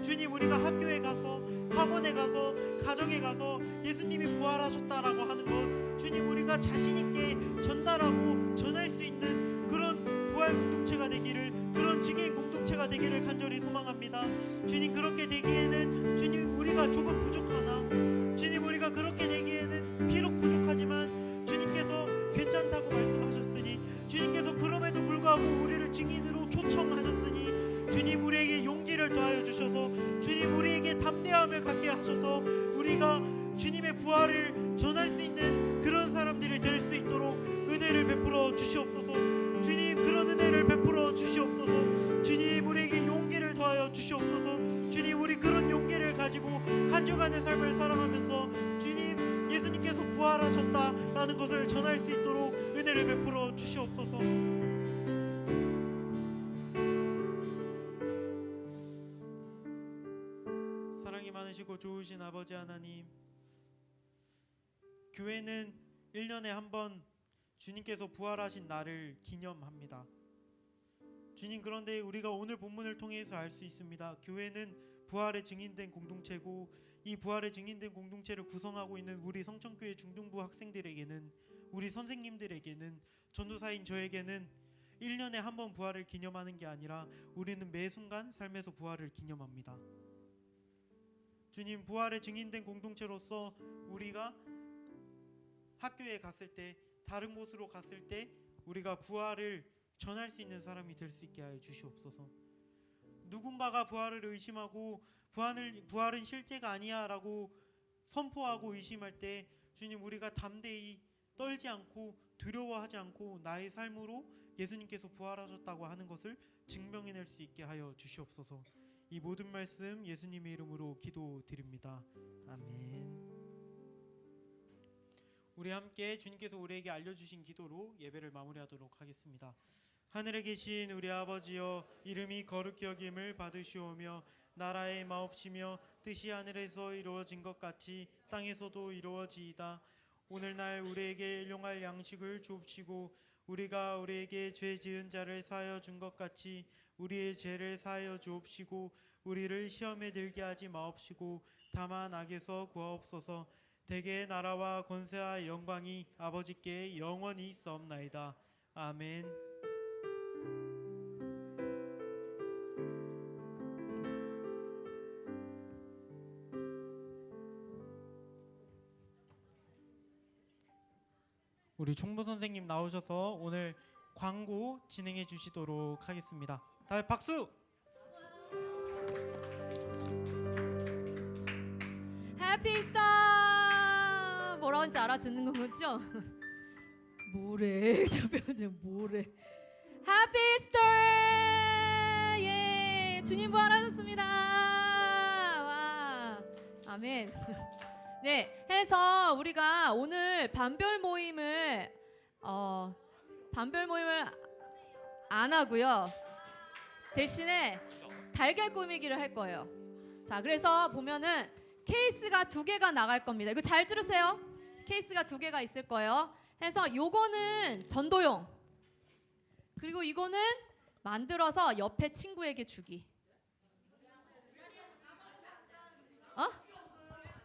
주님 우리가 학교에 가서 학원에 가서 가정에 가서 예수님이 부활하셨다라고 하는 것 주님 우리가 자신있게 전달하고 전할 수 있는 그런 부활 공동체가 되기를 그런 증인 공동체가 되기를 간절히 소망합니다. 주님 그렇게 되기에는 주님 우리가 조금 부족하나 주님 우리가 그렇게 되기에는 비록 부족하지만 주님께서 괜찮다고 말씀하셨으니 주님께서 그럼에도 불구하고 우리를 증인으로 초청하셨으니 주님 우리에게 용기를 더하여 주셔서 주님 우리에게 담대함을 갖게 하셔서 우리가 주님의 부활을 전할 수 있는 그런 사람들이 될 수 있도록 은혜를 베풀어 주시옵소서. 주님 그런 은혜를 베풀어 주시옵소서. 주님 우리에게 용기를 더하여 주시옵소서. 주님 우리 그런 용기를 가지고 한 주간의 삶을 살아가면서 주님 예수님께서 부활하셨다라는 것을 전할 수 있도록 은혜를 베풀어 주시옵소서. 사랑이 많으시고 좋으신 아버지 하나님, 교회는 1년에 한 번 주님께서 부활하신 날을 기념합니다. 주님 그런데 우리가 오늘 본문을 통해서 알 수 있습니다. 교회는 부활의 증인된 공동체고 이 부활의 증인된 공동체를 구성하고 있는 우리 성천교회 중등부 학생들에게는 우리 선생님들에게는 전도사인 저에게는 1년에 한 번 부활을 기념하는 게 아니라 우리는 매 순간 삶에서 부활을 기념합니다. 주님 부활의 증인된 공동체로서 우리가 학교에 갔을 때 다른 곳으로 갔을 때 우리가 부활을 전할 수 있는 사람이 될 수 있게 하여 주시옵소서. 누군가가 부활을 의심하고 부활은 실제가 아니야 라고 선포하고 의심할 때 주님 우리가 담대히 떨지 않고 두려워하지 않고 나의 삶으로 예수님께서 부활하셨다고 하는 것을 증명해낼 수 있게 하여 주시옵소서. 이 모든 말씀 예수님의 이름으로 기도드립니다. 아멘. 우리 함께 주님께서 우리에게 알려주신 기도로 예배를 마무리하도록 하겠습니다. 하늘에 계신 우리 아버지여, 이름이 거룩히 여김을 받으시오며 나라의 마옵시며 뜻이 하늘에서 이루어진 것 같이 땅에서도 이루어지이다. 오늘날 우리에게 일용할 양식을 주옵시고 우리가 우리에게 죄 지은 자를 사하여 준 것 같이 우리의 죄를 사하여 주옵시고 우리를 시험에 들게 하지 마옵시고 다만 악에서 구하옵소서. 대개의 나라와 권세와 영광이 아버지께 영원히 있사옵나이다. 아멘. 우리 총무 선생님 나오셔서 오늘 광고 진행해 주시도록 하겠습니다. 다들 박수! 해피스타 뭐라는지 알아듣는 거죠? 뭐래? 저 표정 뭐래? 해피스타 예 주님 부활하셨습니다. 와 아멘. 네 해서 우리가 오늘 반별 모임을 안 하고요. 대신에 달걀 꾸미기를 할 거예요. 자 그래서 보면은 케이스가 2개가 나갈 겁니다. 이거 잘 들으세요. 케이스가 2개가 있을 거예요. 해서 요거는 전도용. 그리고 이거는 만들어서 옆에 친구에게 주기.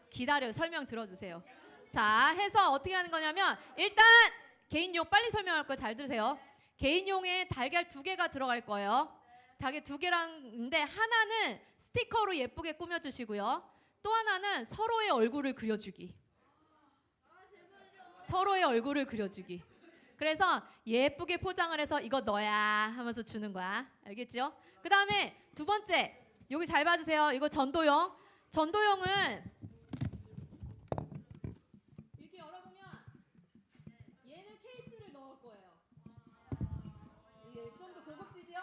기다려요. 설명 들어주세요. 자 해서 어떻게 하는 거냐면 일단 개인용 빨리 설명할 거예요. 잘 들으세요. 개인용에 달걀 2개가 들어갈 거예요. 달걀 2개랑인데 하나는 스티커로 예쁘게 꾸며주시고요. 또 하나는 서로의 얼굴을 그려주기. 서로의 얼굴을 그려주기. 그래서 예쁘게 포장을 해서 이거 너야 하면서 주는 거야. 알겠죠? 그 다음에 두 번째, 여기 잘 봐주세요. 이거 전도용. 전도용은 이렇게 열어보면 얘는 케이스를 넣을 거예요. 이게 좀 더 고급지죠?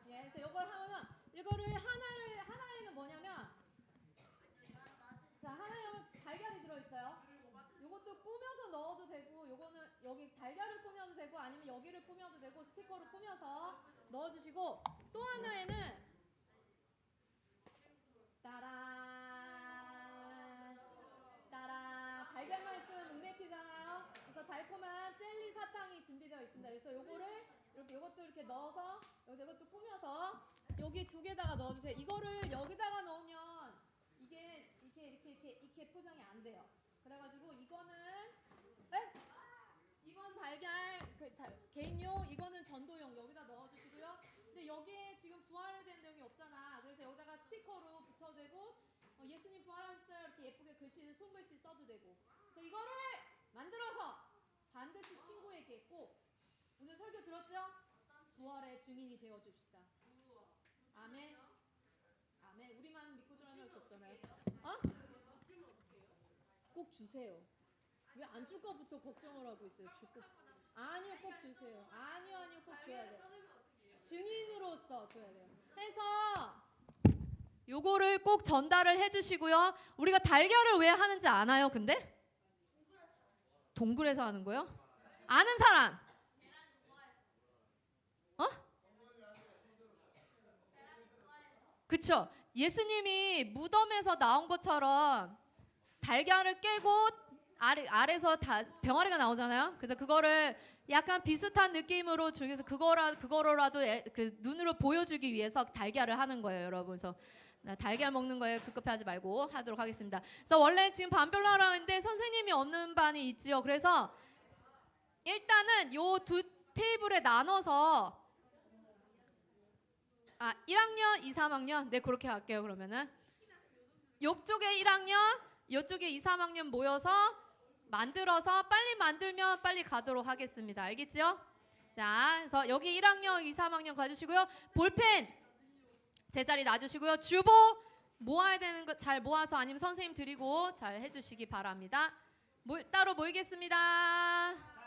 예, 그래서 이걸 하면 이거를 하나에는 뭐냐면, 자, 하나에는 달걀이 들어있어요. 이것도 꾸며서 넣어도 되고, 요거는 여기 달걀을 꾸며도 되고, 아니면 여기를 꾸며도 되고, 스티커로 꾸며서 넣어주시고, 또 하나에는 따란 따란 달걀만 있으면 은메키잖아요. 그래서 달콤한 젤리 사탕이 준비되어 있습니다. 그래서 요거를 이렇게 요것도 이렇게 넣어서 요것도 꾸며서 여기 두 개다가 넣어주세요. 이거를 여기다가 넣으면 이게 이렇게 포장이 안 돼요. 그래가지고 이거는 이건 달걀 개인용, 이거는 전도용 여기다 넣어주시고요. 근데 여기에 지금 부활에 대한 내용이 없잖아. 그래서 여기다가 스티커로 붙여도 되고, 예수님 부활하셨어요 이렇게 예쁘게 글씨를 손글씨 써도 되고. 그래서 이거를 만들어서 반드시 친구에게 꼭, 오늘 설교 들었죠? 부활의 증인이 되어 줍시다. 아멘. 아멘. 우리만 믿고 들어갈 수 없잖아요. 꼭 주세요. 왜 안 줄 거부터 걱정을 하고 있어요. 아니요, 꼭 주세요. 아니요, 꼭 줘야 돼요. 증인으로서 줘야 돼요. 해서 요거를 꼭 전달을 해주시고요. 우리가 달걀을 왜 하는지 아나요? 근데 동굴에서 하는 거요? 아는 사람? 그쵸? 예수님이 무덤에서 나온 것처럼 달걀을 깨고 아래서 다 병아리가 나오잖아요. 그래서 그거를 약간 비슷한 느낌으로 주기 위해서 그거로라도 그 눈으로 보여주기 위해서 달걀을 하는 거예요, 여러분. 그래서 달걀 먹는 거에 급급해하지 말고 하도록 하겠습니다. 그래서 원래 지금 반별로 하라고 했는데 선생님이 없는 반이 있지요. 그래서 일단은 요 두 테이블에 나눠서 1학년, 2, 3학년 네 그렇게 할게요. 그러면은 요쪽에 1학년, 요쪽에 2, 3학년 모여서 만들어서 빨리 만들면 빨리 가도록 하겠습니다. 알겠죠? 자, 그래서 여기 1학년, 2, 3학년 가주시고요. 볼펜 제자리 놔주시고요. 주보 모아야 되는 거 잘 모아서 아니면 선생님 드리고 잘 해주시기 바랍니다. 따로 모이겠습니다.